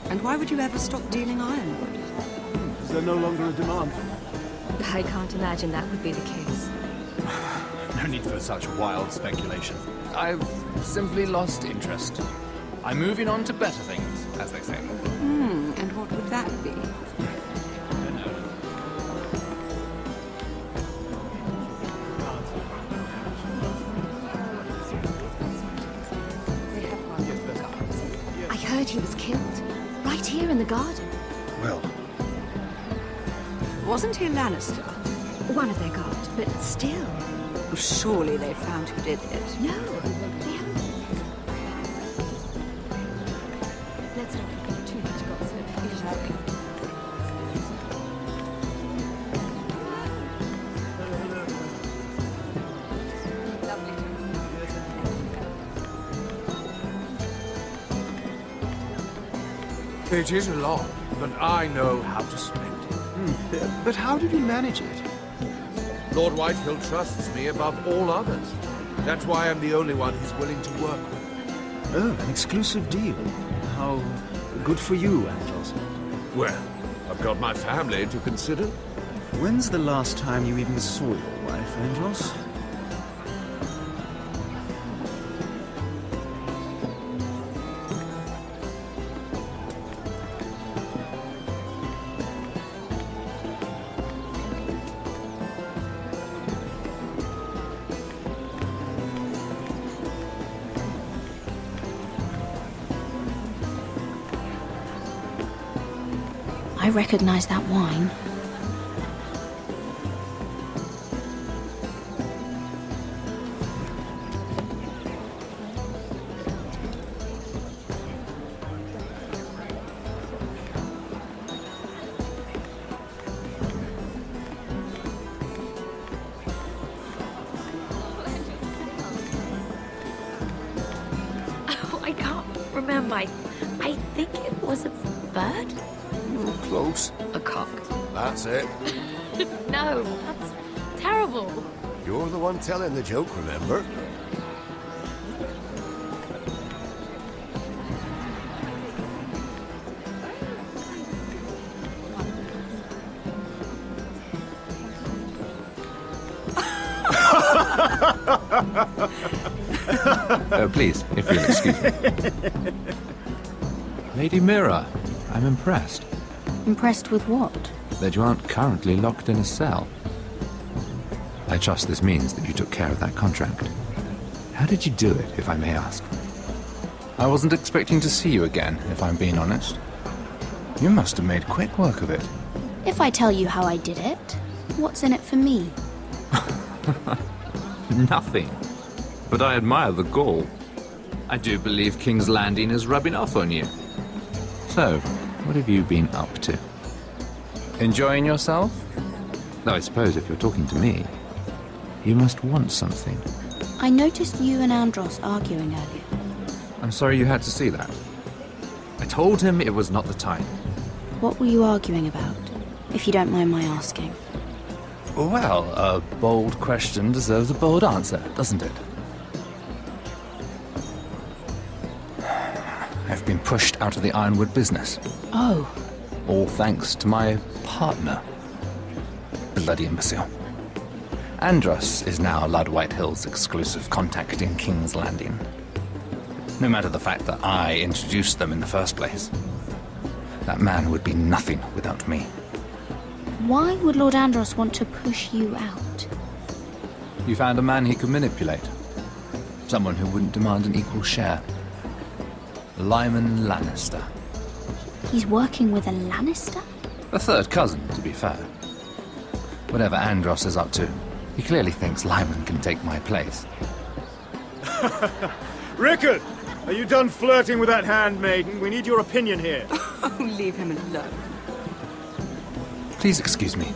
And why would you ever stop dealing ironwood? Is there no longer a demand? I can't imagine that would be the case. No need for such wild speculation. I've simply lost interest. I'm moving on to better things, as they say. And what would that be? I heard he was killed. Right here in the garden. Well... Wasn't he a Lannister? One of their guard, but still. Well, surely they found who did it. No, they haven't. Let's not get too much gossip. Exactly. It is a lot, but I know how to spend it. But how did you manage it? Lord Whitehill trusts me above all others. That's why I'm the only one who's willing to work with him. Oh, an exclusive deal. How good for you, Andros. Well, I've got my family to consider. When's the last time you even saw your wife, Andros? I recognize that wine. I think it was a bird? Close. A cock. That's it. No, that's terrible. You're the one telling the joke, remember? Please, if you'll excuse me. Lady Mira, I'm impressed. Impressed with what? That you aren't currently locked in a cell. I trust this means that you took care of that contract. How did you do it, if I may ask? I wasn't expecting to see you again, if I'm being honest. You must have made quick work of it. If I tell you how I did it, what's in it for me? Nothing. But I admire the gall. I do believe King's Landing is rubbing off on you. So, what have you been up to? Enjoying yourself? Though I suppose if you're talking to me, you must want something. I noticed you and Andros arguing earlier. I'm sorry you had to see that. I told him it was not the time. What were you arguing about, if you don't mind my asking? Well, a bold question deserves a bold answer, doesn't it? I've been pushed out of the ironwood business. Oh. All thanks to my partner. Bloody imbecile. Andros is now Lud Whitehill's exclusive contact in King's Landing. No matter the fact that I introduced them in the first place. That man would be nothing without me. Why would Lord Andros want to push you out? You found a man he could manipulate. Someone who wouldn't demand an equal share. Lyman Lannister. He's working with a Lannister? A third cousin, to be fair. Whatever Andros is up to, he clearly thinks Lyman can take my place. Rickard! Are you done flirting with that handmaiden? We need your opinion here. Oh, leave him alone. Please excuse me.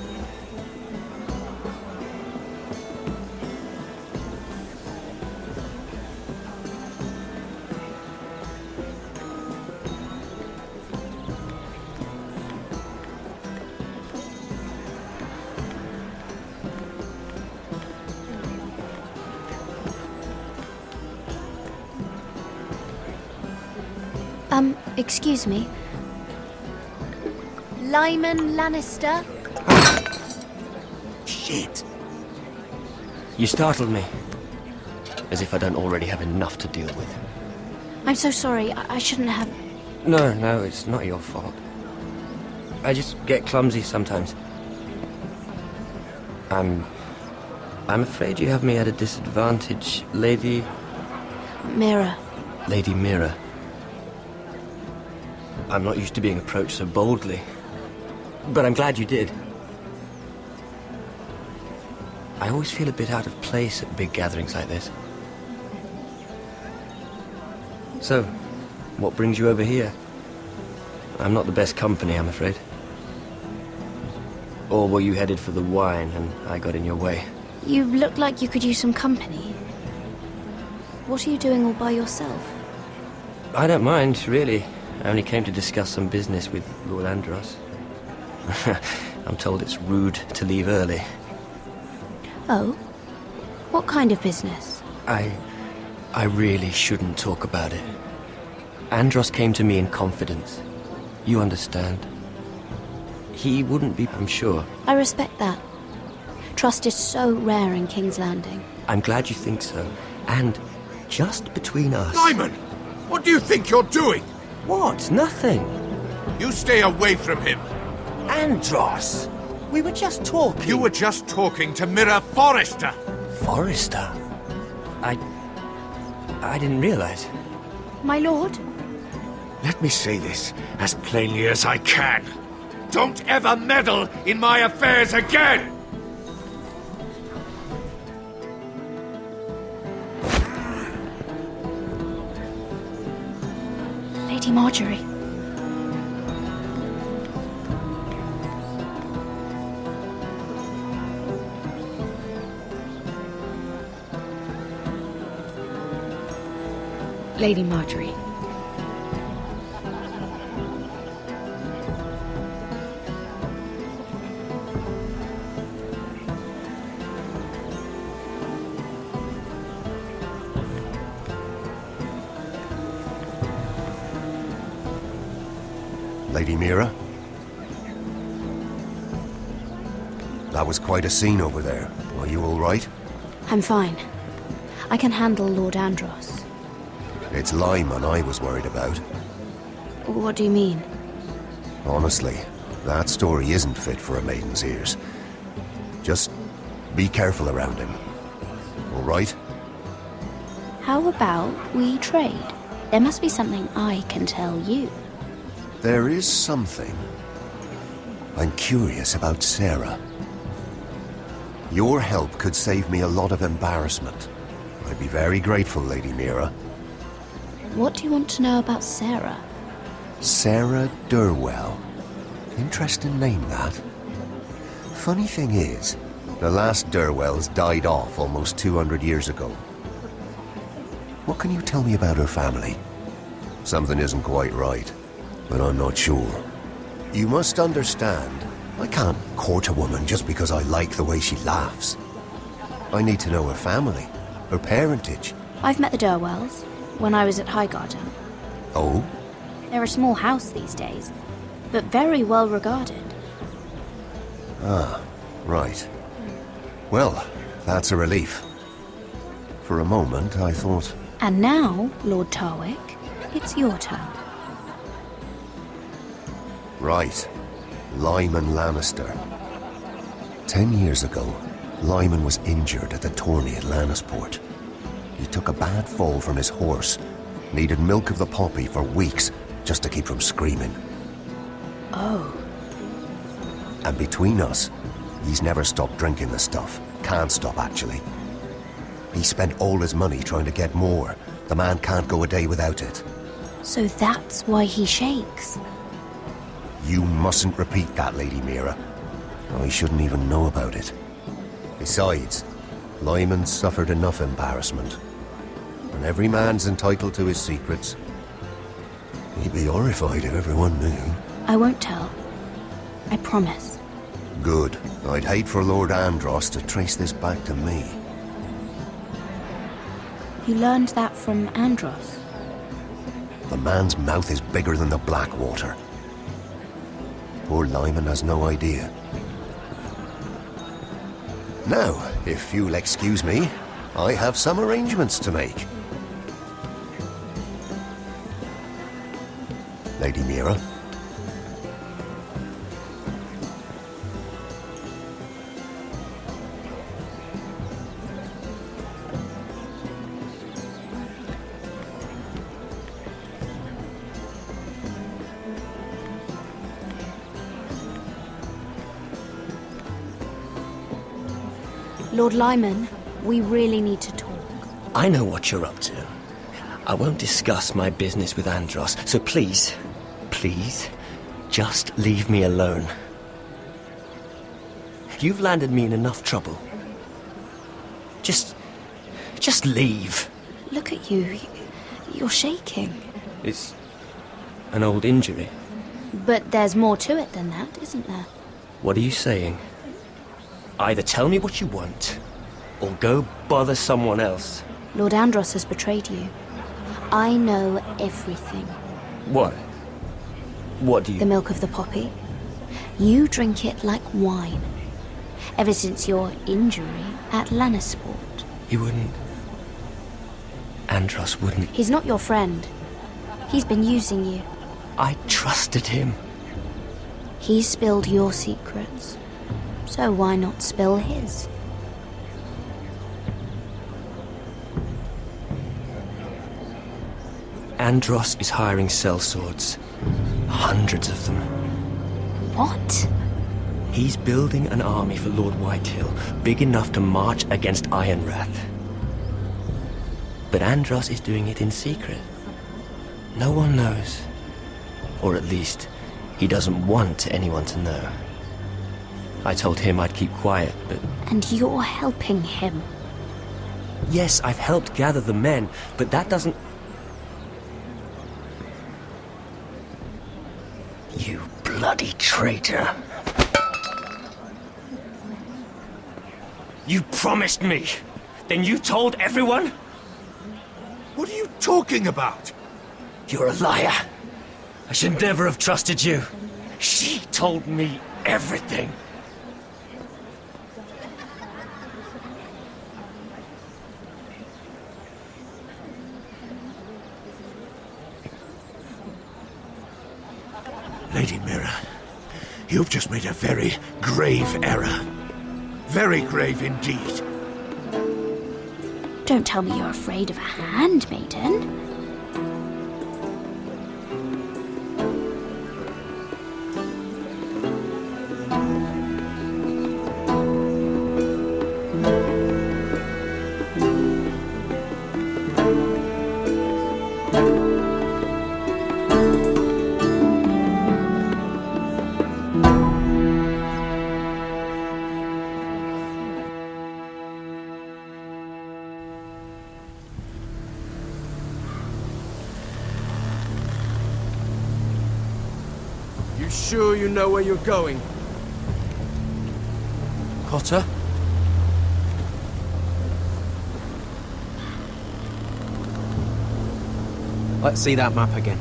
Excuse me. Lyman Lannister? Shit. You startled me. As if I don't already have enough to deal with. I'm so sorry. I shouldn't have... No, it's not your fault. I just get clumsy sometimes. I'm afraid you have me at a disadvantage, Lady... Mira. Lady Mira. I'm not used to being approached so boldly. But I'm glad you did. I always feel a bit out of place at big gatherings like this. So, what brings you over here? I'm not the best company, I'm afraid. Or were you headed for the wine and I got in your way? You look like you could use some company. What are you doing all by yourself? I don't mind, really. I only came to discuss some business with Lord Andros. I'm told it's rude to leave early. Oh? What kind of business? I really shouldn't talk about it. Andros came to me in confidence. You understand. He wouldn't be, I'm sure. I respect that. Trust is so rare in King's Landing. I'm glad you think so. And just between us... Lyman! What do you think you're doing? What? Nothing. You stay away from him. Andros! We were just talking. You were just talking to Mira Forrester. Forrester? I didn't realize. My lord? Let me say this as plainly as I can. Don't ever meddle in my affairs again! Lady Marjorie. Lady Marjorie. Lady Mira? That was quite a scene over there. Are you all right? I'm fine. I can handle Lord Andros. It's Lyman I was worried about. What do you mean? Honestly, that story isn't fit for a maiden's ears. Just be careful around him. All right? How about we trade? There must be something I can tell you. There is something. I'm curious about Sarah. Your help could save me a lot of embarrassment. I'd be very grateful, Lady Mira. What do you want to know about Sarah? Sarah Durwell. Interesting name, that. Funny thing is, the last Durwells died off almost 200 years ago. What can you tell me about her family? Something isn't quite right, but I'm not sure. You must understand, I can't court a woman just because I like the way she laughs. I need to know her family, her parentage. I've met the Durwells when I was at Hauguth. Oh? They're a small house these days, but very well regarded. Ah, right. Well, that's a relief. For a moment, I thought... And now, Lord Tarwick, it's your turn. Right. Lyman Lannister. 10 years ago, Lyman was injured at the tourney at Lannisport. He took a bad fall from his horse, needed milk of the poppy for weeks just to keep from screaming. Oh. And between us, he's never stopped drinking the stuff. Can't stop, actually. He spent all his money trying to get more. The man can't go a day without it. So that's why he shakes. You mustn't repeat that, Lady Mira. I shouldn't even know about it. Besides, Lyman suffered enough embarrassment. And every man's entitled to his secrets. He'd be horrified if everyone knew. I won't tell. I promise. Good. I'd hate for Lord Andros to trace this back to me. You learned that from Andros? The man's mouth is bigger than the Blackwater. Poor Lyman has no idea. Now, if you'll excuse me, I have some arrangements to make. Lady Mira? Lord Lyman, we really need to talk. I know what you're up to. I won't discuss my business with Andros, so please, just leave me alone. You've landed me in enough trouble. Just leave. Look at you. You're shaking. It's an old injury. But there's more to it than that, isn't there? What are you saying? Either tell me what you want, or go bother someone else. Lord Andros has betrayed you. I know everything. What? What do you... The milk of the poppy. You drink it like wine. Ever since your injury at Lannisport. He wouldn't... Andros wouldn't... He's not your friend. He's been using you. I trusted him. He spilled your secrets. So why not spill his? Andros is hiring sellswords. Hundreds of them. What? He's building an army for Lord Whitehill, big enough to march against Ironrath. But Andros is doing it in secret. No one knows. Or at least, he doesn't want anyone to know. I told him I'd keep quiet, but... And you're helping him? Yes, I've helped gather the men, but that doesn't... You bloody traitor. You promised me. Then you told everyone? What are you talking about? You're a liar. I should never have trusted you. She told me everything. Lady Mira, you've just made a very grave error. Very grave indeed. Don't tell me you're afraid of a handmaiden. Sure you know where you're going? Cotter? Let's see that map again.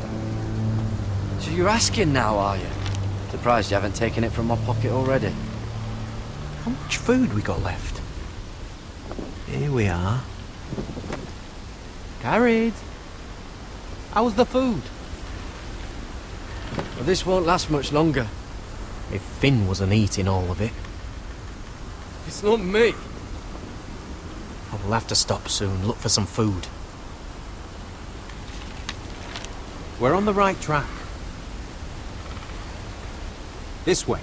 So you're asking now, are you? Surprised you haven't taken it from my pocket already. How much food we got left? Here we are. Carried. How's the food? Well, this won't last much longer. If Finn wasn't eating all of it. It's not me. I will have to stop soon, look for some food. We're on the right track. This way.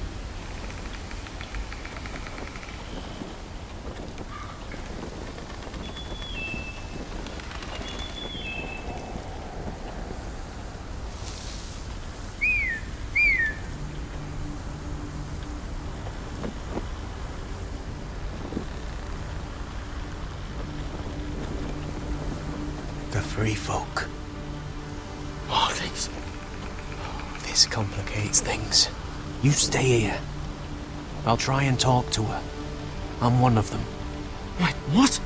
Free folk. This complicates things. You stay here. I'll try and talk to her. I'm one of them. Wait, what?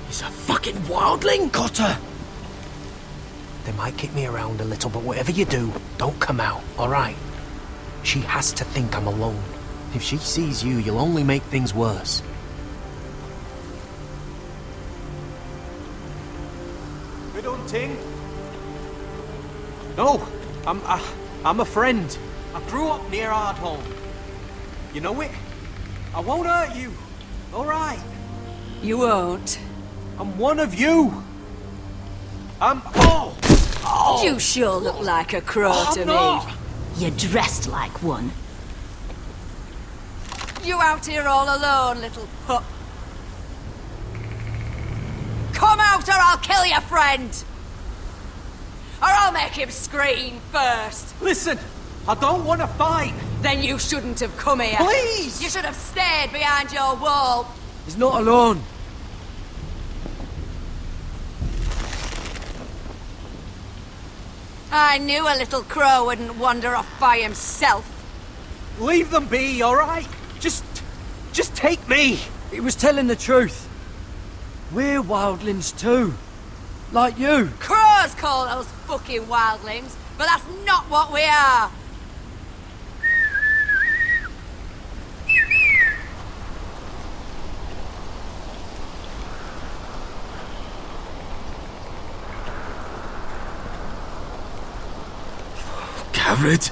He's a fucking wildling? Cotter! They might kick me around a little, but whatever you do, don't come out, alright? She has to think I'm alone. If she sees you, you'll only make things worse. Ting? No, I'm a friend. I grew up near Ardholm. You know it? I won't hurt you. All right. You won't. I'm one of you. Oh! You sure look like a crow to me. You're dressed like one. You out here all alone, little pup? Come out or I'll kill your friend! Or I'll make him scream first. Listen, I don't want to fight. Then you shouldn't have come here. Please! You should have stayed behind your wall. He's not alone. I knew a little crow wouldn't wander off by himself. Leave them be, all right? Just take me. He was telling the truth. We're wildlings too. Like you. Crows call those fucking wildlings, but that's not what we are. Garrett?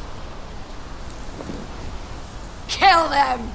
Kill them!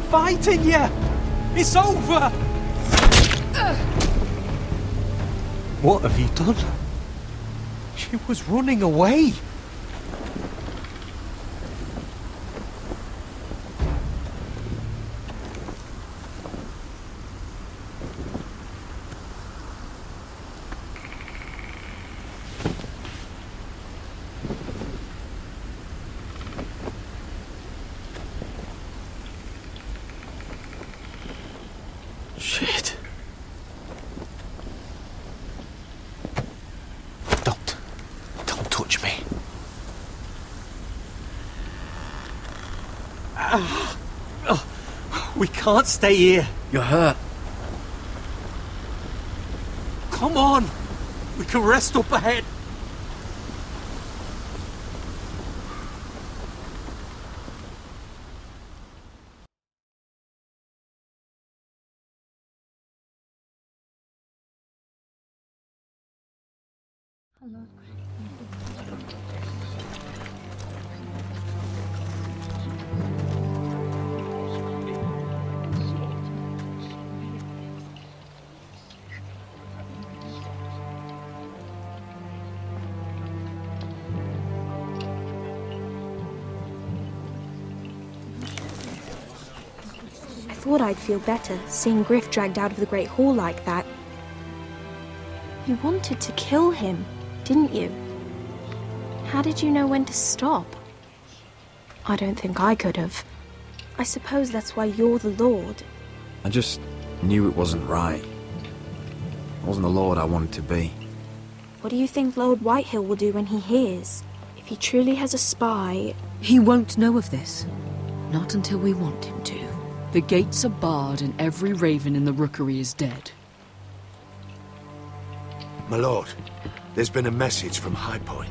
fighting you! It's over! What have you done? She was running away. Shit. Don't touch me. We can't stay here. You're hurt. Come on. We can rest up ahead. I thought I'd feel better seeing Griff dragged out of the Great Hall like that. You wanted to kill him, didn't you? How did you know when to stop? I don't think I could have. I suppose that's why you're the Lord. I just knew it wasn't right. I wasn't the Lord I wanted to be. What do you think Lord Whitehill will do when he hears? If he truly has a spy... He won't know of this. Not until we want him to. The gates are barred and every raven in the rookery is dead. My lord, there's been a message from High Point.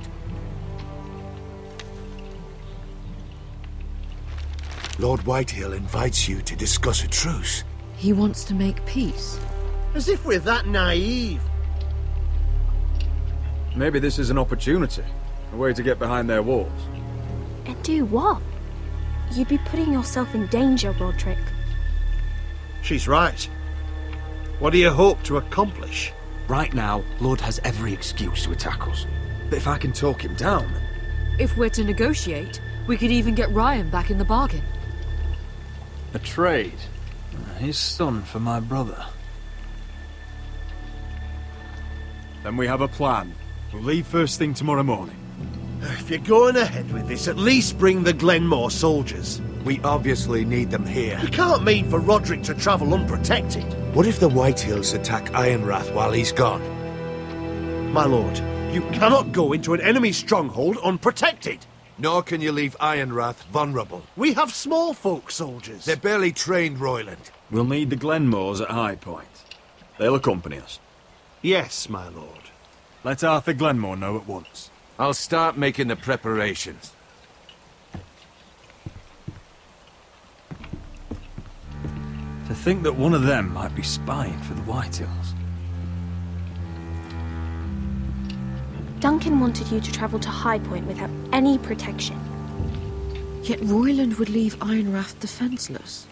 Lord Whitehill invites you to discuss a truce. He wants to make peace. As if we're that naive. Maybe this is an opportunity. A way to get behind their walls. And do what? You'd be putting yourself in danger, Roderick. She's right. What do you hope to accomplish? Right now, Lord has every excuse to attack us. But if I can talk him down... If we're to negotiate, we could even get Ryan back in the bargain. A trade? His son for my brother. Then we have a plan. We'll leave first thing tomorrow morning. If you're going ahead with this, at least bring the Glenmore soldiers. We obviously need them here. You can't mean for Roderick to travel unprotected. What if the Whitehills attack Ironrath while he's gone? My lord, you cannot go into an enemy stronghold unprotected. Nor can you leave Ironrath vulnerable. We have small folk soldiers. They're barely trained, Royland. We'll need the Glenmores at High Point. They'll accompany us. Yes, my lord. Let Arthur Glenmore know at once. I'll start making the preparations. To think that one of them might be spying for the Whitehills. Duncan wanted you to travel to High Point without any protection. Yet Royland would leave Ironrath defenseless.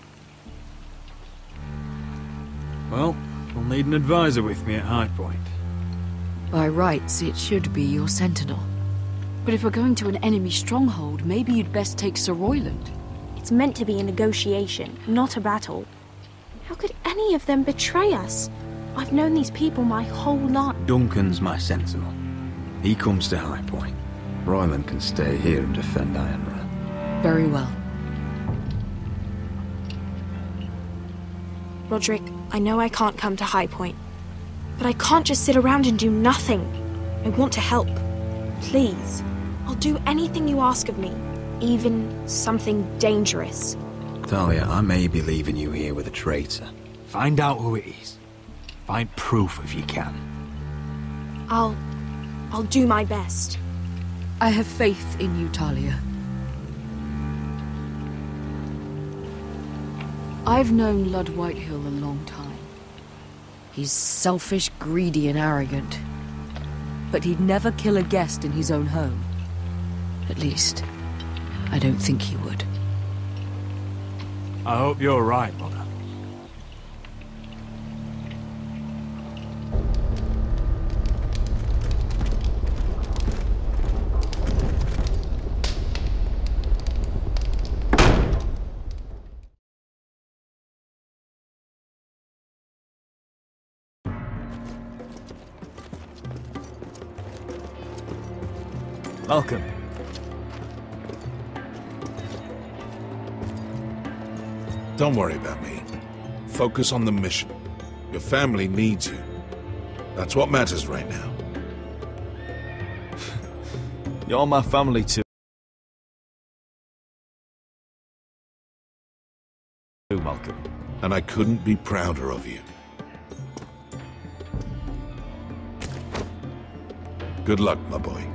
Well, we'll need an advisor with me at High Point. By rights, it should be your sentinel. But if we're going to an enemy stronghold, maybe you'd best take Sir Royland. It's meant to be a negotiation, not a battle. How could any of them betray us? I've known these people my whole life. Duncan's my sentinel. He comes to High Point. Royland can stay here and defend Ironrath. Very well. Roderick, I know I can't come to High Point, but I can't just sit around and do nothing. I want to help. Please. I'll do anything you ask of me, even something dangerous. Talia, I may be leaving you here with a traitor. Find out who it is. Find proof if you can. I'll do my best. I have faith in you, Talia. I've known Lord Whitehill a long time. He's selfish, greedy, and arrogant. But he'd never kill a guest in his own home. At least, I don't think he would. I hope you're right, Mother. Welcome. Don't worry about me. Focus on the mission. Your family needs you. That's what matters right now. You're my family too, Malcolm. And I couldn't be prouder of you. Good luck, my boy.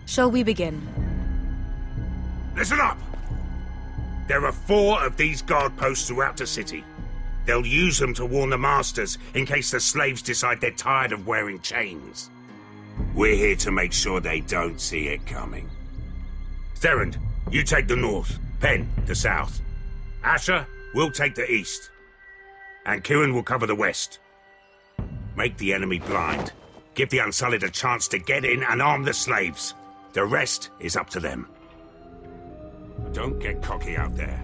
Shall we begin? Listen up! There are 4 of these guard posts throughout the city. They'll use them to warn the masters in case the slaves decide they're tired of wearing chains. We're here to make sure they don't see it coming. Therend, you take the north. Penn, the south. Asher, we'll take the east. And Kieran will cover the west. Make the enemy blind. Give the Unsullied a chance to get in and arm the slaves. The rest is up to them. Don't get cocky out there.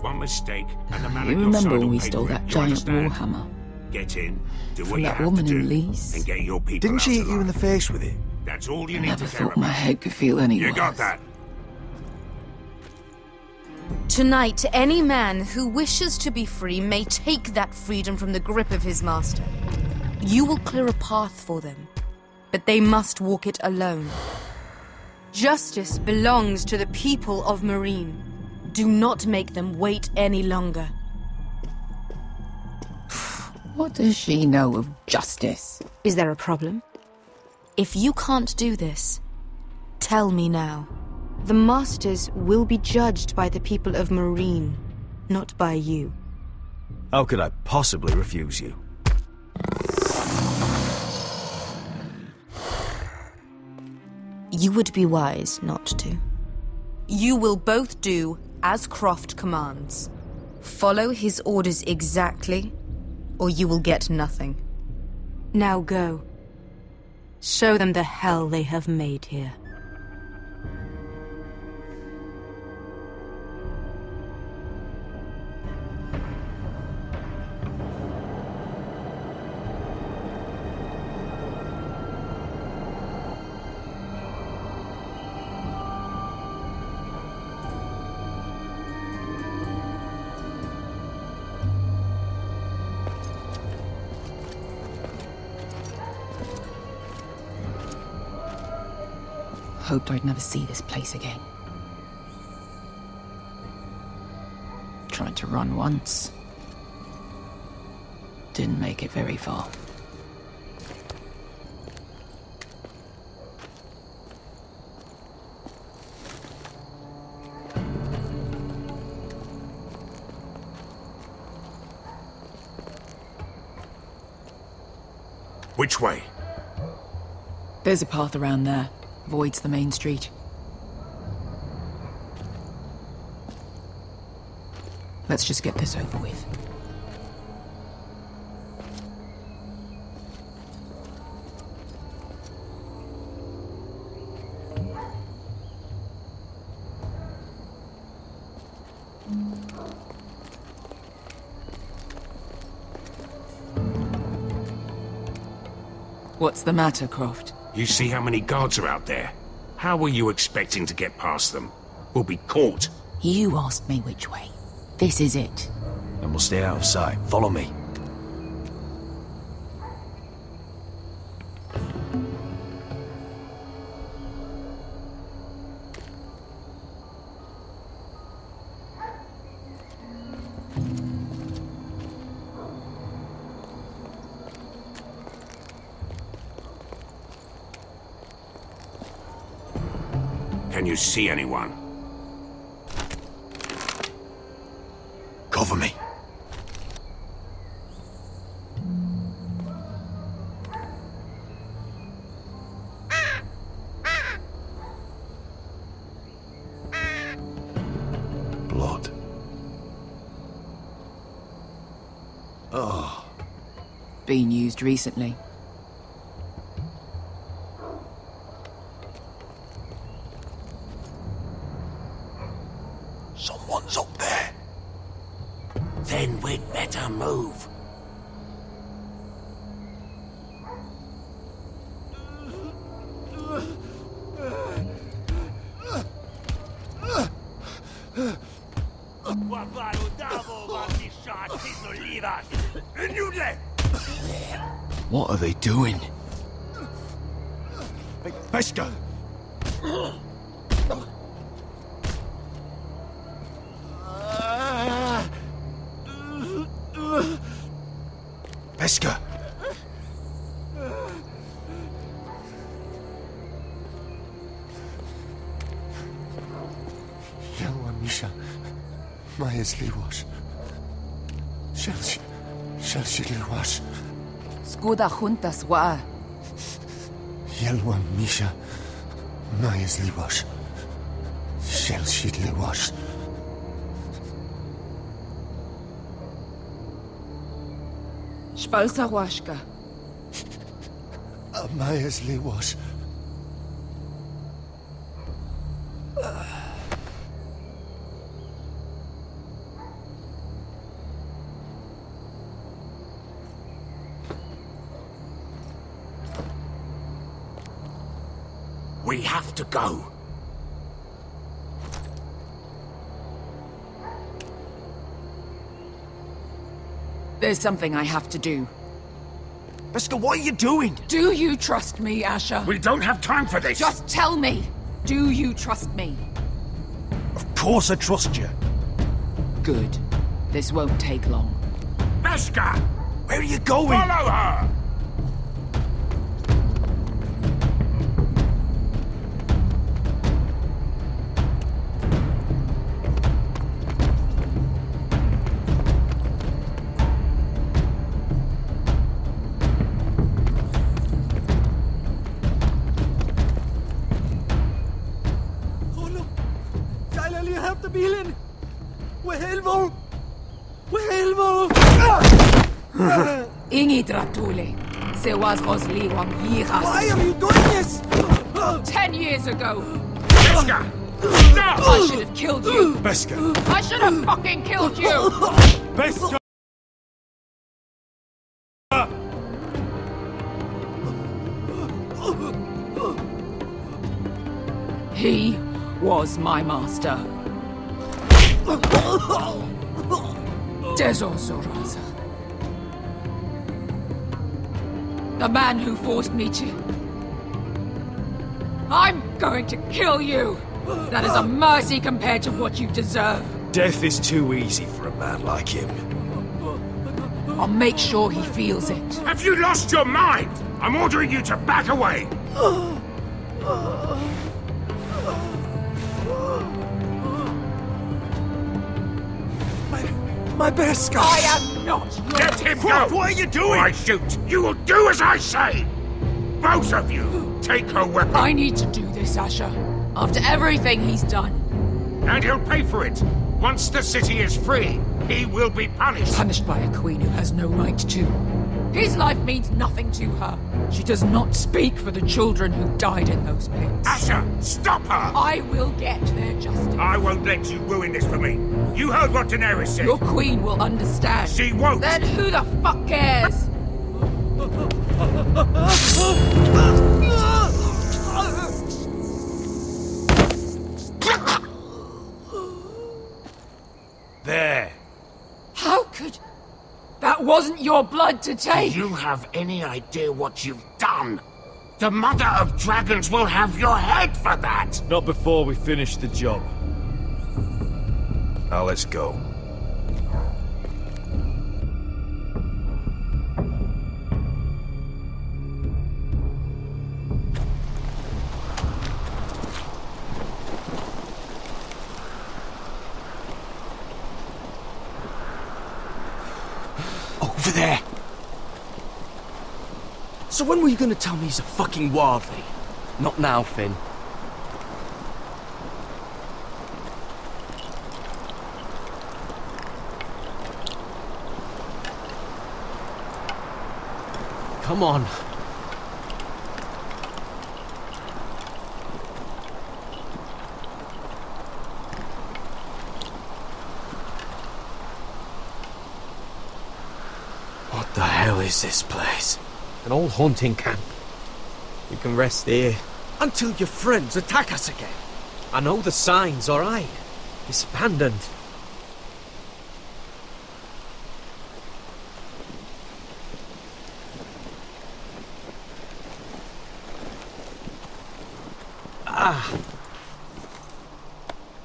One mistake and the man You at your remember side when will we pay stole for it. that You giant understand? warhammer? Get in, do what From you that have woman to do, in Lee's? and get your people Didn't out she hit you in alive. the face with it? That's all you I need never to care thought my about. head could feel any You worse. got that? Tonight, any man who wishes to be free may take that freedom from the grip of his master. You will clear a path for them, but they must walk it alone. Justice belongs to the people of Marine. Do not make them wait any longer. What does she know of justice? Is there a problem? If you can't do this, tell me now. The Masters will be judged by the people of Marine, not by you. How could I possibly refuse you? You would be wise not to. You will both do as Croft commands. Follow his orders exactly, or you will get nothing. Now go. Show them the hell they have made here. Hoped I'd never see this place again. Tried to run once. Didn't make it very far. Which way? There's a path around there. Avoids the main street. Let's just get this over with. What's the matter, Croft? You see how many guards are out there? How were you expecting to get past them? We'll be caught. You asked me which way. This is it. Then we'll stay out of sight. Follow me. Can you see anyone? Cover me. Blood. Oh. Been used recently. Someone's up there. Then we'd better move. What are they doing? Hey, Pesca! Pesca! Yelwa Misha, Majes Liwash. Shelshi Liwash. Skuda juntas wa. Yelwa Misha, Majes Liwash. Shelshi Liwash. Spalsa washka. Majes Liwash. We have to go. There's something I have to do. Pesca, what are you doing? Do you trust me, Asher? We don't have time for this. Just tell me. Do you trust me? Of course I trust you. Good. This won't take long. Pesca! Where are you going? Follow her! Ingi Dratule. Se was Rosliwam Yiras. Why are you doing this? 10 years ago. Pesca! Stop! I should have killed you. Pesca. I should have fucking killed you. Pesca! He was my master. Dezor Zoraza. The man who forced me to... I'm going to kill you! That is a mercy compared to what you deserve. Death is too easy for a man like him. I'll make sure he feels it. Have you lost your mind? I'm ordering you to back away! My Pesca! I am not your... Let him go! What are you doing? Or I shoot! You will do as I say! Both of you, take her weapon. I need to do this, Asher. After everything he's done. And he'll pay for it. Once the city is free, he will be punished. Punished by a queen who has no right to. His life means nothing to her. She does not speak for the children who died in those pits. Asher, stop her! I will get their justice. I won't let you ruin this for me. You heard what Daenerys said. Your queen will understand. She won't. Then who the fuck cares? There. How could... That wasn't your blood to take! Do you have any idea what you've done? The Mother of Dragons will have your head for that! Not before we finish the job. Now let's go. So when were you gonna tell me he's a fucking wildling? Not now, Finn. Come on. What the hell is this place? An old hunting camp. You can rest here. Until your friends attack us again. I know the signs, alright? It's abandoned.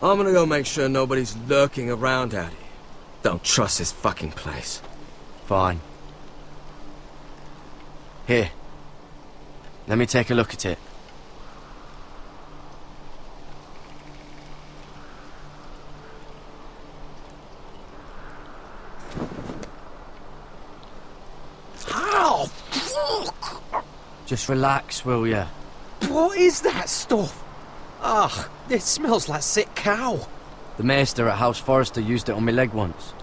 I'm gonna go make sure nobody's lurking around out here. Don't trust this fucking place. Fine. Here. Let me take a look at it. Ow! Fuck! Just relax, will ya? What is that stuff? Ugh, it smells like sick cow. The maester at House Forrester used it on my leg once.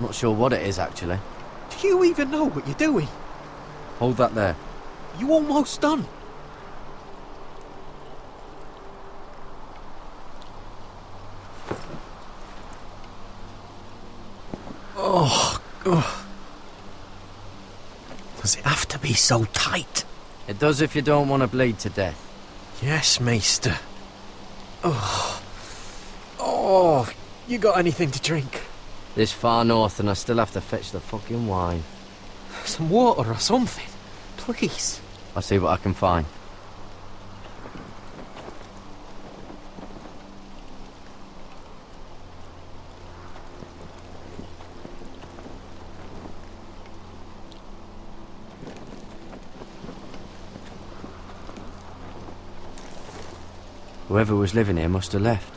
Not sure what it is, actually. Do you even know what you're doing? Hold that there. You almost done. Oh, God. Does it have to be so tight? It does if you don't want to bleed to death. Yes, Maester. Oh, you got anything to drink? This far north and I still have to fetch the fucking wine. Some water or something, please. I'll see what I can find. Whoever was living here must have left.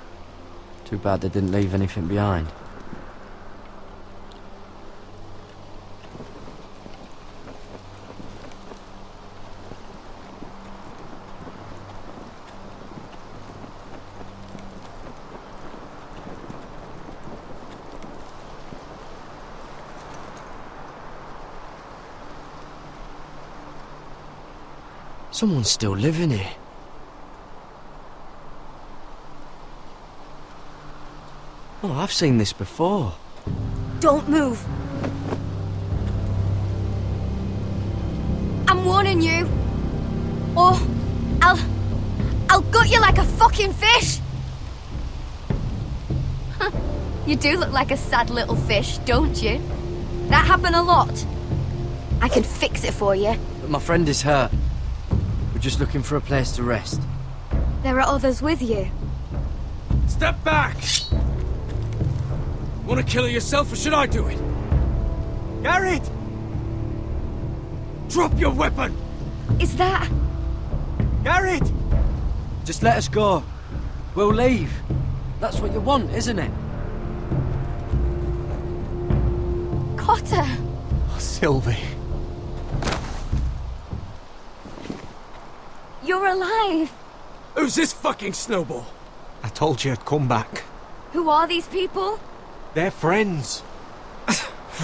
Too bad they didn't leave anything behind. Someone's still living here. Oh, I've seen this before. Don't move. I'm warning you. Or I'll gut you like a fucking fish. You do look like a sad little fish, don't you? That happen a lot. I can fix it for you. But my friend is hurt. We're just looking for a place to rest. There are others with you. Step back! Want to kill her yourself, or should I do it? Garrett! Drop your weapon! Is that... Garrett! Just let us go. We'll leave. That's what you want, isn't it? Cotter! Oh, Sylvie. You're alive! Who's this fucking snowball? I told you I'd come back. Who are these people? They're friends.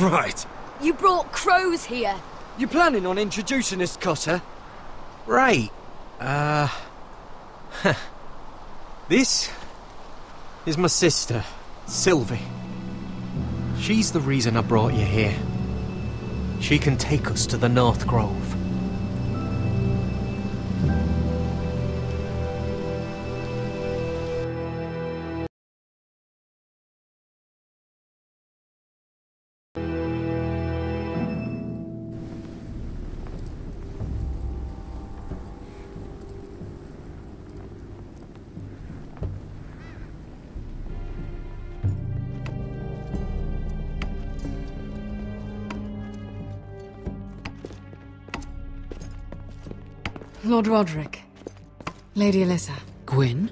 Right. You brought crows here. You planning on introducing us, Cotter? Right. This is my sister, Sylvie. She's the reason I brought you here. She can take us to the North Grove. Lord Roderick, Lady Alyssa. Gwyn?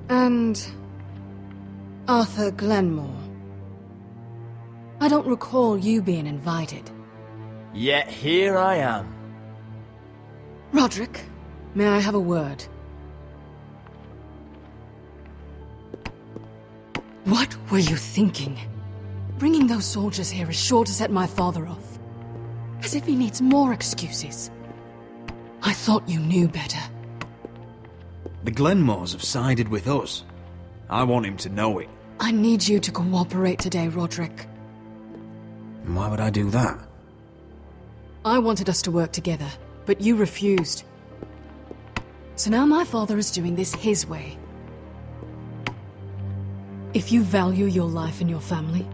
And... Arthur Glenmore. I don't recall you being invited. Yet here I am. Roderick, may I have a word? What were you thinking? Bringing those soldiers here is sure to set my father off. As if he needs more excuses. I thought you knew better. The Glenmores have sided with us. I want him to know it. I need you to cooperate today, Roderick. And why would I do that? I wanted us to work together, but you refused. So now my father is doing this his way. If you value your life and your family,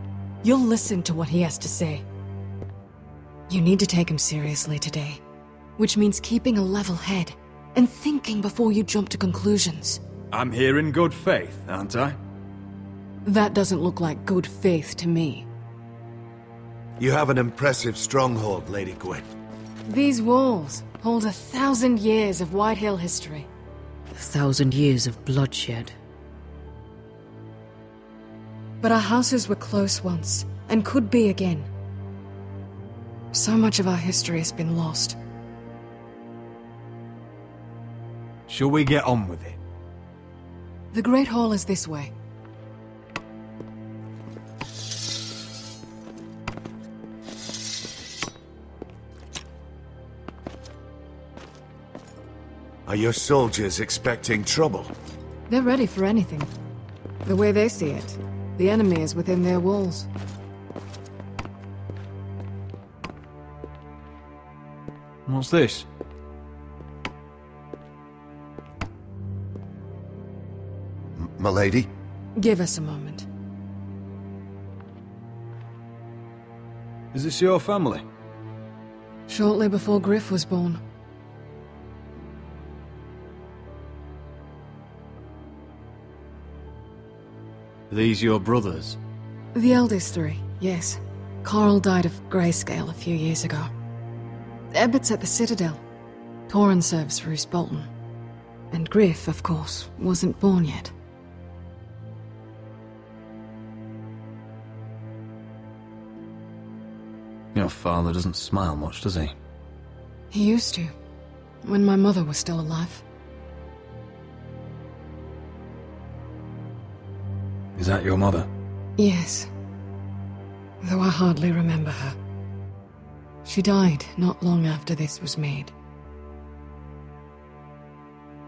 you'll listen to what he has to say. You need to take him seriously today, which means keeping a level head and thinking before you jump to conclusions. I'm here in good faith, aren't I? That doesn't look like good faith to me. You have an impressive stronghold, Lady Gwyn. These walls hold 1,000 years of Whitehill history. 1,000 years of bloodshed. But our houses were close once, and could be again. So much of our history has been lost. Shall we get on with it? The Great Hall is this way. Are your soldiers expecting trouble? They're ready for anything. The way they see it, the enemy is within their walls. What's this? M'lady? Give us a moment. Is this your family? Shortly before Griff was born. Are these your brothers? The eldest three, yes. Carl died of grayscale a few years ago. Ebbett's at the Citadel. Torrin serves for Roose Bolton. And Griff, of course, wasn't born yet. Your father doesn't smile much, does he? He used to, when my mother was still alive. Is that your mother? Yes. Though I hardly remember her. She died not long after this was made.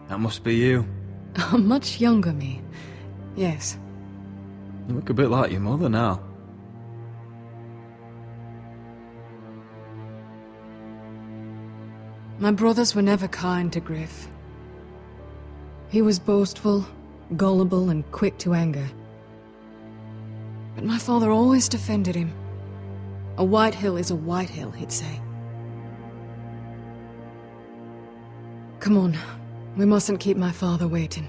That must be you. A much younger me. Yes. You look a bit like your mother now. My brothers were never kind to Griff. He was boastful, gullible, and quick to anger. But my father always defended him. A Whitehill is a Whitehill, he'd say. Come on, we mustn't keep my father waiting.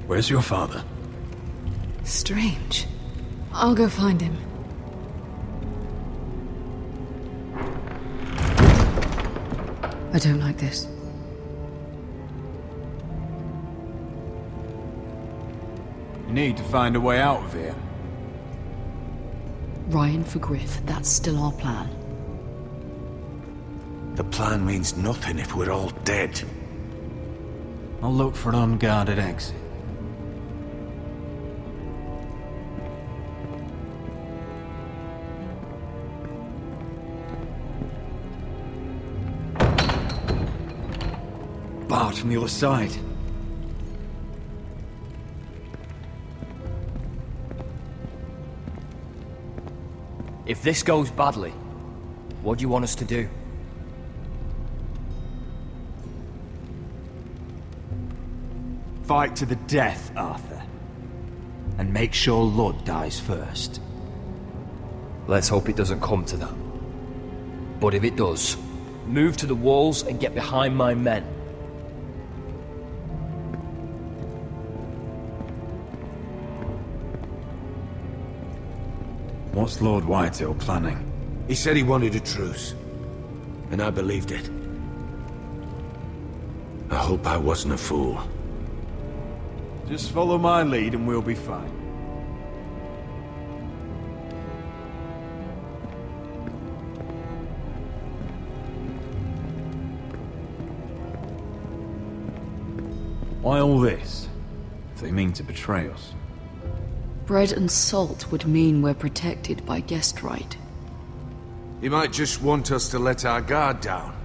Where's your father? Strange. I'll go find him. I don't like this. You need to find a way out of here. Ryan for Griff, that's still our plan. The plan means nothing if we're all dead. I'll look for an unguarded exit. Barred from the other side. If this goes badly, what do you want us to do? Fight to the death, Arthur. And make sure Ludd dies first. Let's hope it doesn't come to that. But if it does, move to the walls and get behind my men. What's Lord Whitehill planning? He said he wanted a truce, and I believed it. I hope I wasn't a fool. Just follow my lead and we'll be fine. Why all this? If they mean to betray us. Bread and salt would mean we're protected by guest right. He might just want us to let our guard down.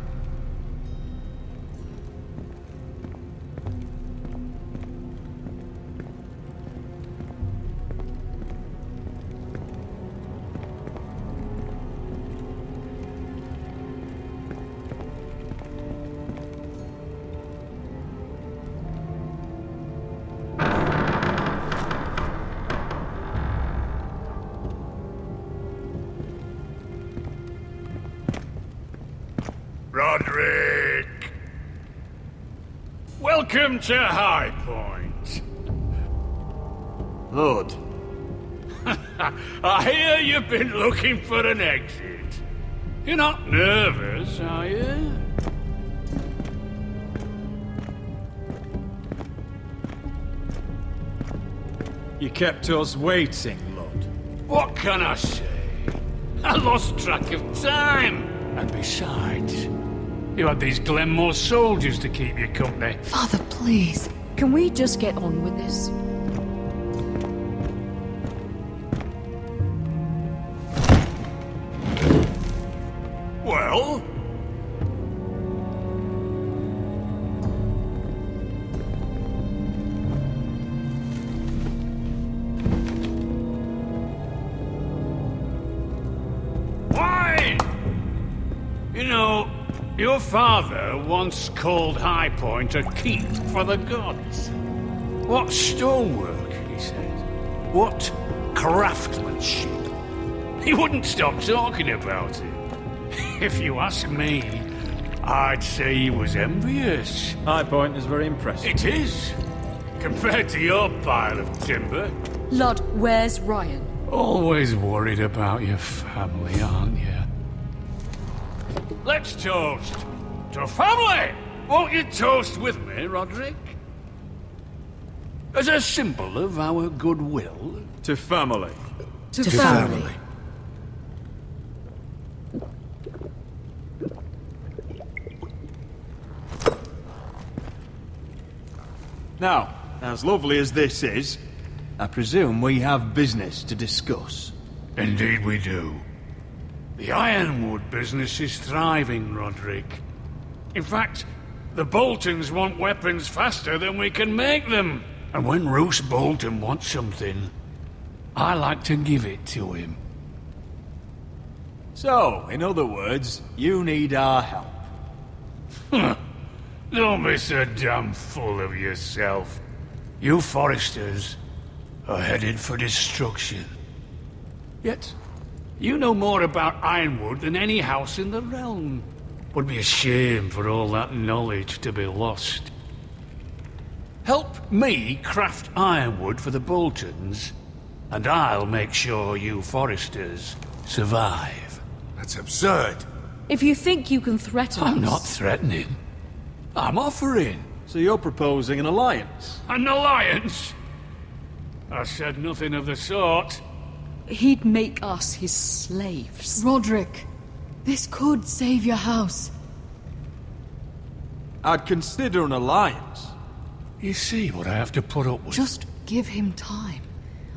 Roderick! Welcome to High Point. Lord. I hear you've been looking for an exit. You're not nervous, are you? You kept us waiting, Lord. What can I say? I lost track of time. And besides, you had these Glenmore soldiers to keep you company. Father, please. Can we just get on with this? Well? Wine! You know, your father once called High Point a keep for the gods. What stonework, he said. What craftsmanship. He wouldn't stop talking about it. If you ask me, I'd say he was envious. High Point is very impressive. It is. Compared to your pile of timber. Lord, where's Ryan? Always worried about your family, aren't you? Let's toast to family! Won't you toast with me, Roderick? As a symbol of our goodwill. To family. To family. Now, as lovely as this is, I presume we have business to discuss. Indeed we do. The Ironwood business is thriving, Roderick. In fact, the Boltons want weapons faster than we can make them. And when Roose Bolton wants something, I like to give it to him. So, in other words, you need our help. Don't be so damn full of yourself. You Foresters are headed for destruction. Yet, you know more about Ironwood than any house in the realm. Would be a shame for all that knowledge to be lost. Help me craft ironwood for the Boltons, and I'll make sure you Foresters survive. That's absurd. If you think you can threaten us... I'm not threatening. I'm offering. So you're proposing an alliance? An alliance? I said nothing of the sort. He'd make us his slaves. Roderick, this could save your house. I'd consider an alliance. You see what I have to put up with? Just give him time.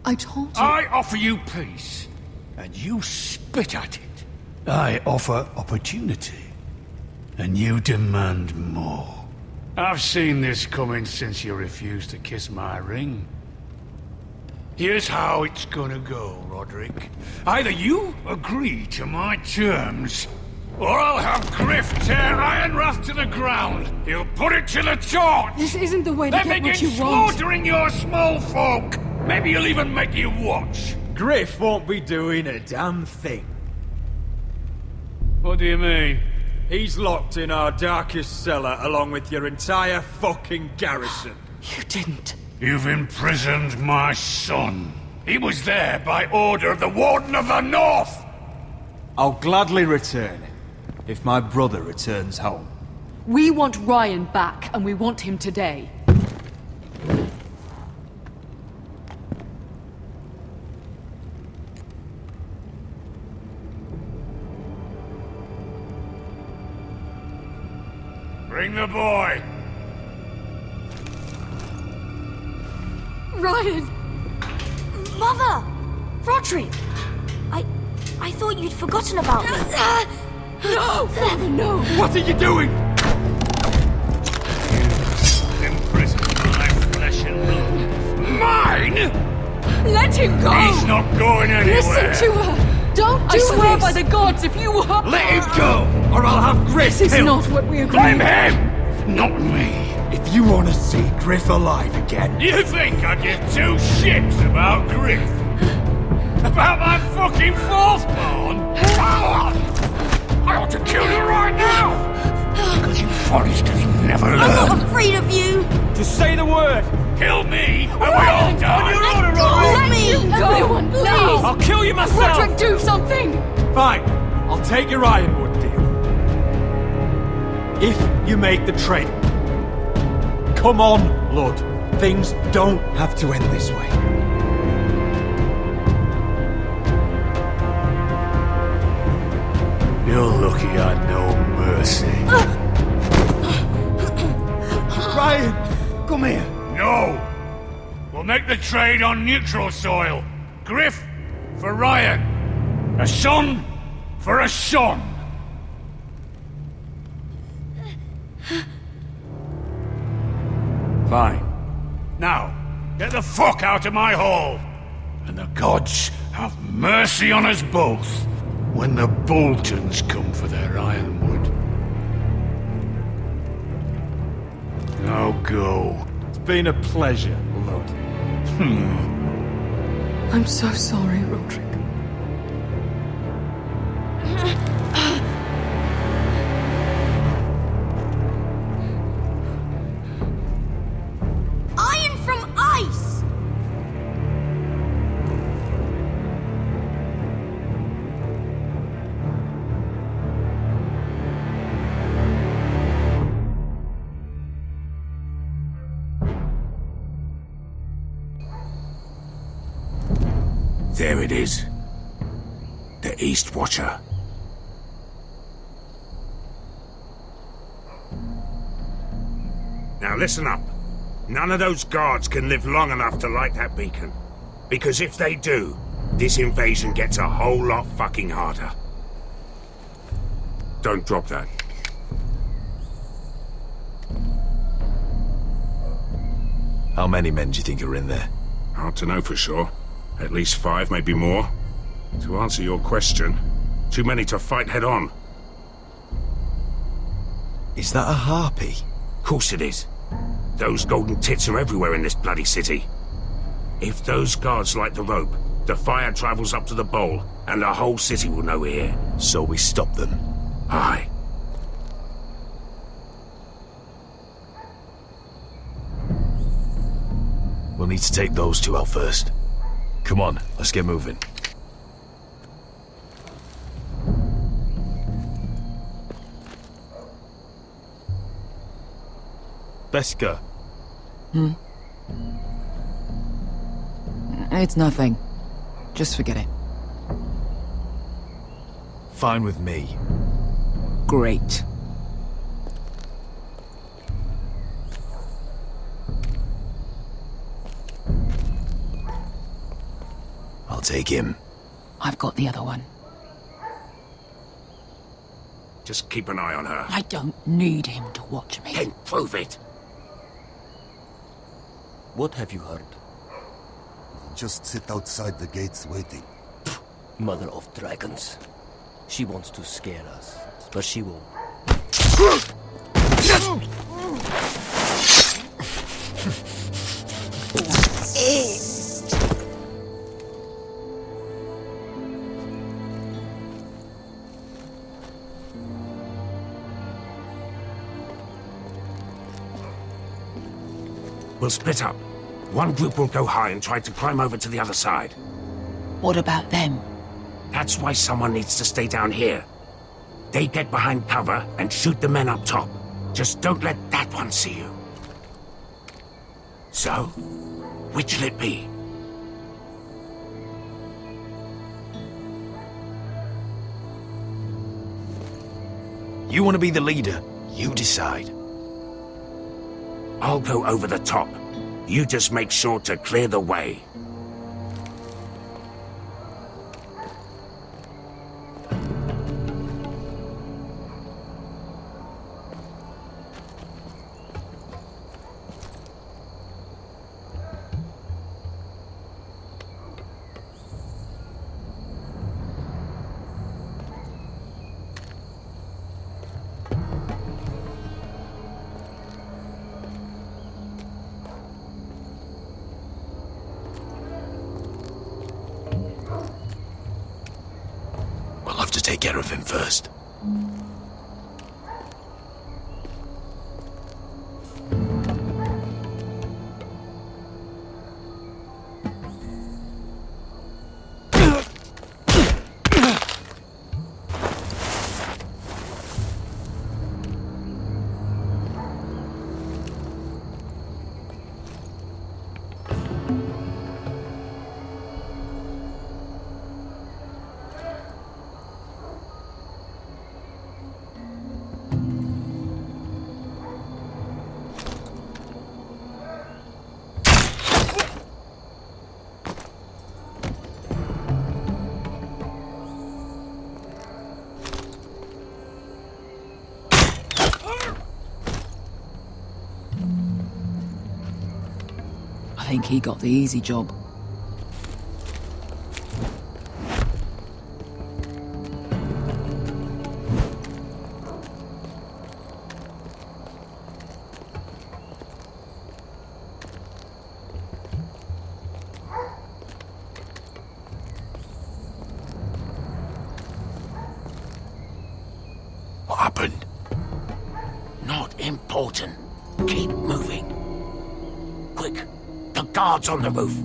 I told you... I offer you peace, and you spit at it. I offer opportunity, and you demand more. I've seen this coming since you refused to kiss my ring. Here's how it's gonna go, Roderick. Either you agree to my terms, or I'll have Griff tear Ironrath to the ground. He'll put it to the torch. This isn't the way to then get what you begin want. slaughtering your small folk. Maybe he'll even make you watch. Griff won't be doing a damn thing. What do you mean? He's locked in our darkest cellar along with your entire fucking garrison. You didn't. You've imprisoned my son. He was there by order of the Warden of the North! I'll gladly return, if my brother returns home. We want Ryan back, and we want him today. Bring the boy! Ryan! Mother! Roderick! I thought you'd forgotten about me. No! Father, no! What are you doing? You imprisoned my flesh and blood. Mine?! Let him go! He's not going anywhere! Listen to her! Don't do I swear by the gods, if you were... Let him go, or I'll have Griff This is killed! not what we agreed. Blame him! Not me! If you want to see Griff alive again... You think I give two shits about Griff? About my fucking fourth-born? I ought to kill you right now! Because you Forresters never learn. I'm not afraid of you! Just say the word! Kill me, and we all die! Let me go! Everyone, please! I'll kill you myself! Roderick, do something! Fine, I'll take your Ironwood deal. If you make the trade. Come on, Lord. Things don't have to end this way. You're lucky I know mercy. Ryan, come here. No! We'll make the trade on neutral soil. Griff for Ryan. A son for a son. Fine. Now, get the fuck out of my hall. And the gods have mercy on us both when the Boltons come for their ironwood. Now go. It's been a pleasure, Lord. I'm so sorry, Roderick. Iron from ice! There it is. The East Watcher. Now listen up. None of those guards can live long enough to light that beacon. Because if they do, this invasion gets a whole lot fucking harder. Don't drop that. How many men do you think are in there? Hard to know for sure. At least 5, maybe more. To answer your question, too many to fight head on. Is that a harpy? Of course it is. Those golden tits are everywhere in this bloody city. If those guards light the rope, the fire travels up to the bowl, and the whole city will know we're here. So we stop them? Aye. We'll need to take those two out first. Come on, let's get moving. Beska. It's nothing. Just forget it. Fine with me. Great. I'll take him. I've got the other one. Just keep an eye on her. I don't need him to watch me. Then prove it. What have you heard? Just sit outside the gates waiting. Mother of dragons. She wants to scare us, but she won't. We'll split up. One group will go high and try to climb over to the other side. What about them? That's why someone needs to stay down here. They get behind cover and shoot the men up top. Just don't let that one see you. So, which'll it be? You want to be the leader? You decide. I'll go over the top. You just make sure to clear the way. We'll have to take care of him first. I think he got the easy job. What happened? Not important. Keep moving. Quick! The guards on the roof!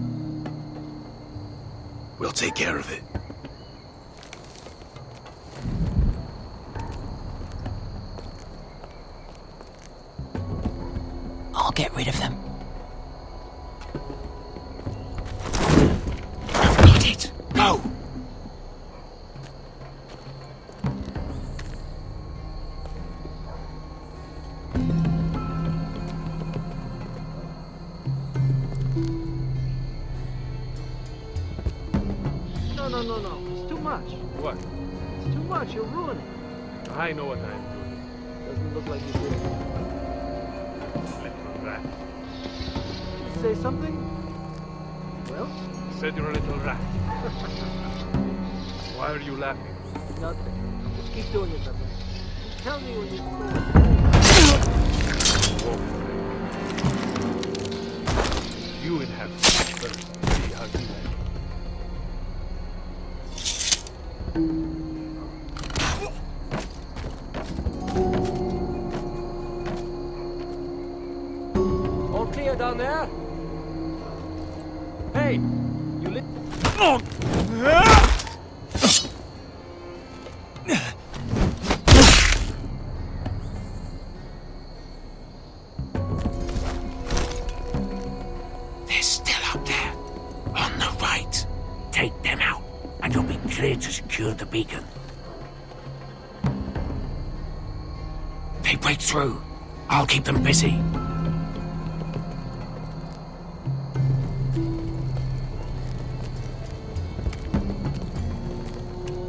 We'll take care of it. I'll get rid of them. Got it! Go! No. It's too much. What? It's too much. You're ruining it. I know what I'm doing. Doesn't look like you do. Little rat. Say something? Well? Said you're a little rat. Why are you laughing? Nothing. Just keep doing it, nothing. Tell me when you're You will have first see how you like. All clear down there? Hey, you lit. They're still up there. On the right. Take them out, and you'll be clear to secure the beacon. They break through. I'll keep them busy.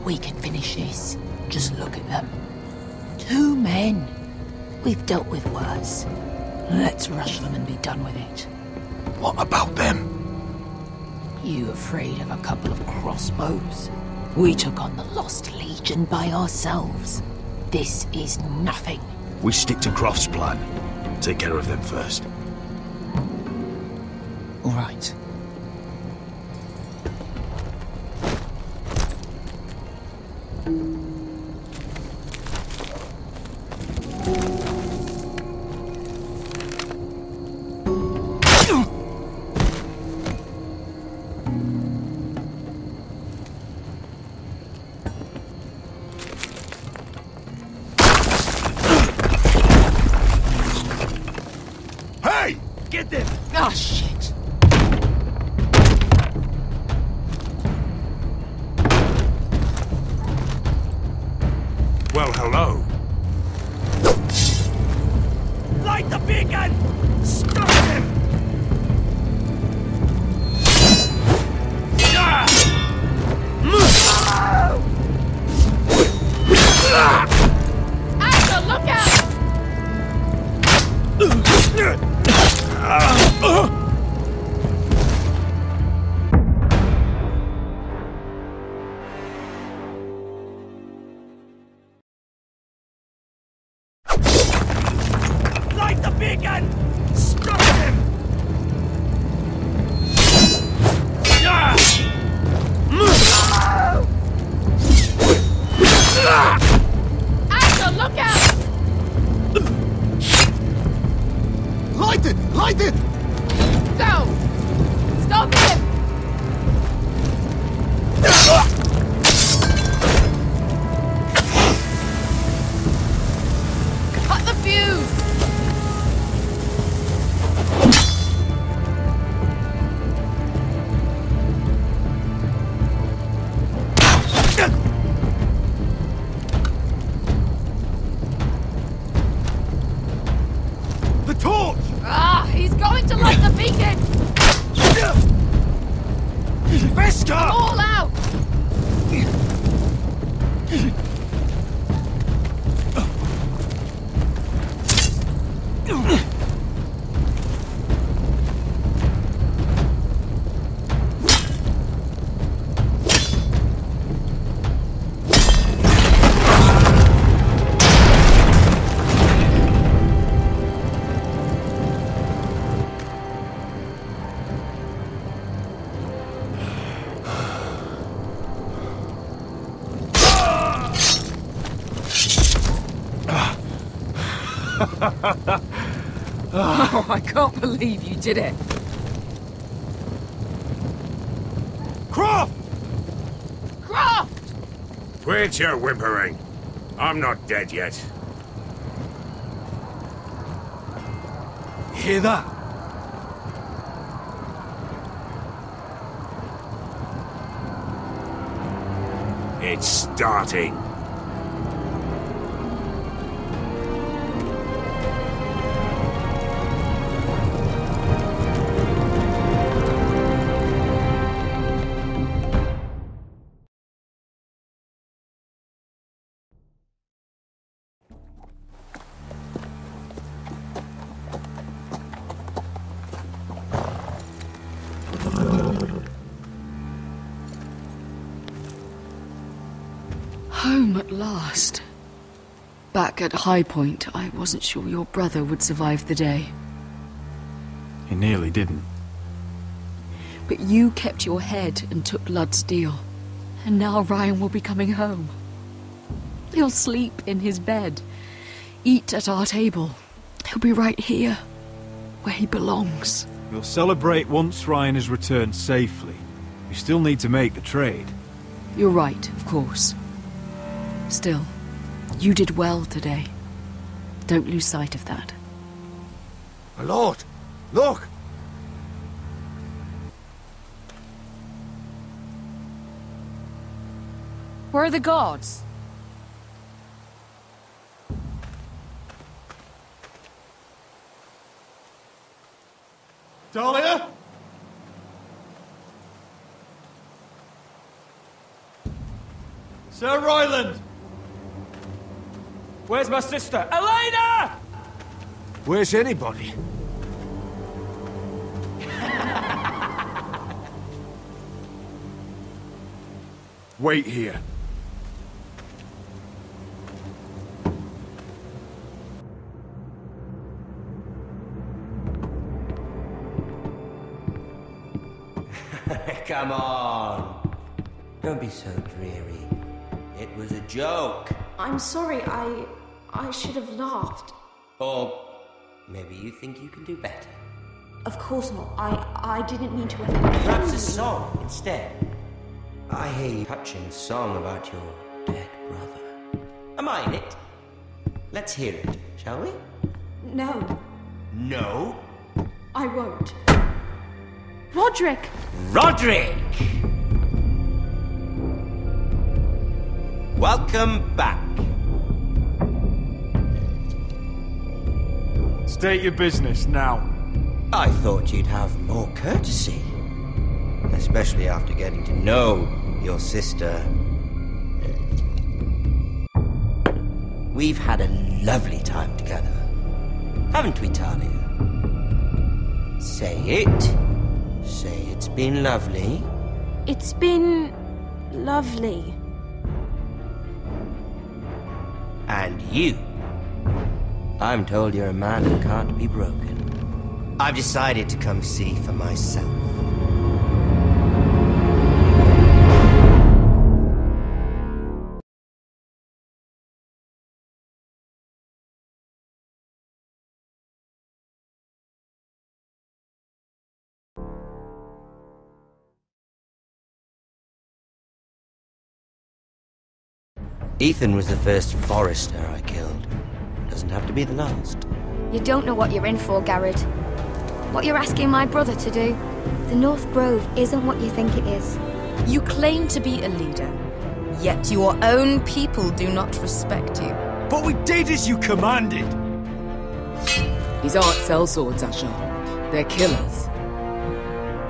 We can finish this. Just look at them. 2 men. We've dealt with worse. Let's rush them and be done with it. What about them? You afraid of a couple of crossbows? We took on the Lost Legion by ourselves. This is nothing. We stick to Croft's plan. Take care of them first. All right. Oh, shit. Well, hello. Light the beacon! Stop him! Asher, look out! Light the beacon! Stop him! Asher, look out! Light it! Light it! Go! Stop him! Cut the fuse! The torch! Ah, he's going to light the beacon! Veska! All out! Oh, I can't believe you did it. Croft! Croft! Quit your whimpering. I'm not dead yet. Hear that? It's starting. Home at last. Back at High Point, I wasn't sure your brother would survive the day. He nearly didn't. But you kept your head and took Ludd's deal. And now Ryan will be coming home. He'll sleep in his bed, eat at our table. He'll be right here, where he belongs. We'll celebrate once Ryan has returned safely. We still need to make the trade. You're right, of course. Still, you did well today. Don't lose sight of that. My lord, look! Where are the guards? Dahlia? Sir Ryland! Where's my sister? Elena! Where's anybody? Wait here. Come on. Don't be so dreary. It was a joke. I'm sorry, I should have laughed. Or maybe you think you can do better. Of course not. I didn't mean to offend you. Perhaps a song instead. I hear you touching song about your dead brother. Am I in it? Let's hear it, shall we? No, No? I won't. Roderick! Roderick! Welcome back. State your business now. I thought you'd have more courtesy. Especially after getting to know your sister. We've had a lovely time together. Haven't we, Talia? Say it. Say it's been lovely. It's been... lovely. And you. I'm told you're a man who can't be broken. I've decided to come see for myself. Ethan was the first Forrester I killed. Doesn't have to be the last. You don't know what you're in for, Garrett. What you're asking my brother to do. The North Grove isn't what you think it is. You claim to be a leader, yet your own people do not respect you. But we did as you commanded! These aren't sellswords, Asher. They're killers.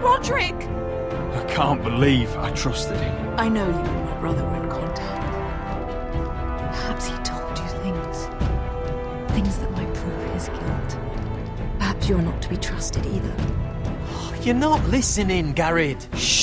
Roderick! I can't believe I trusted him. I know you and my brother were in contact. Perhaps he told you things that might prove his guilt. Perhaps you're not to be trusted either. You're not listening, Garrett. Shh.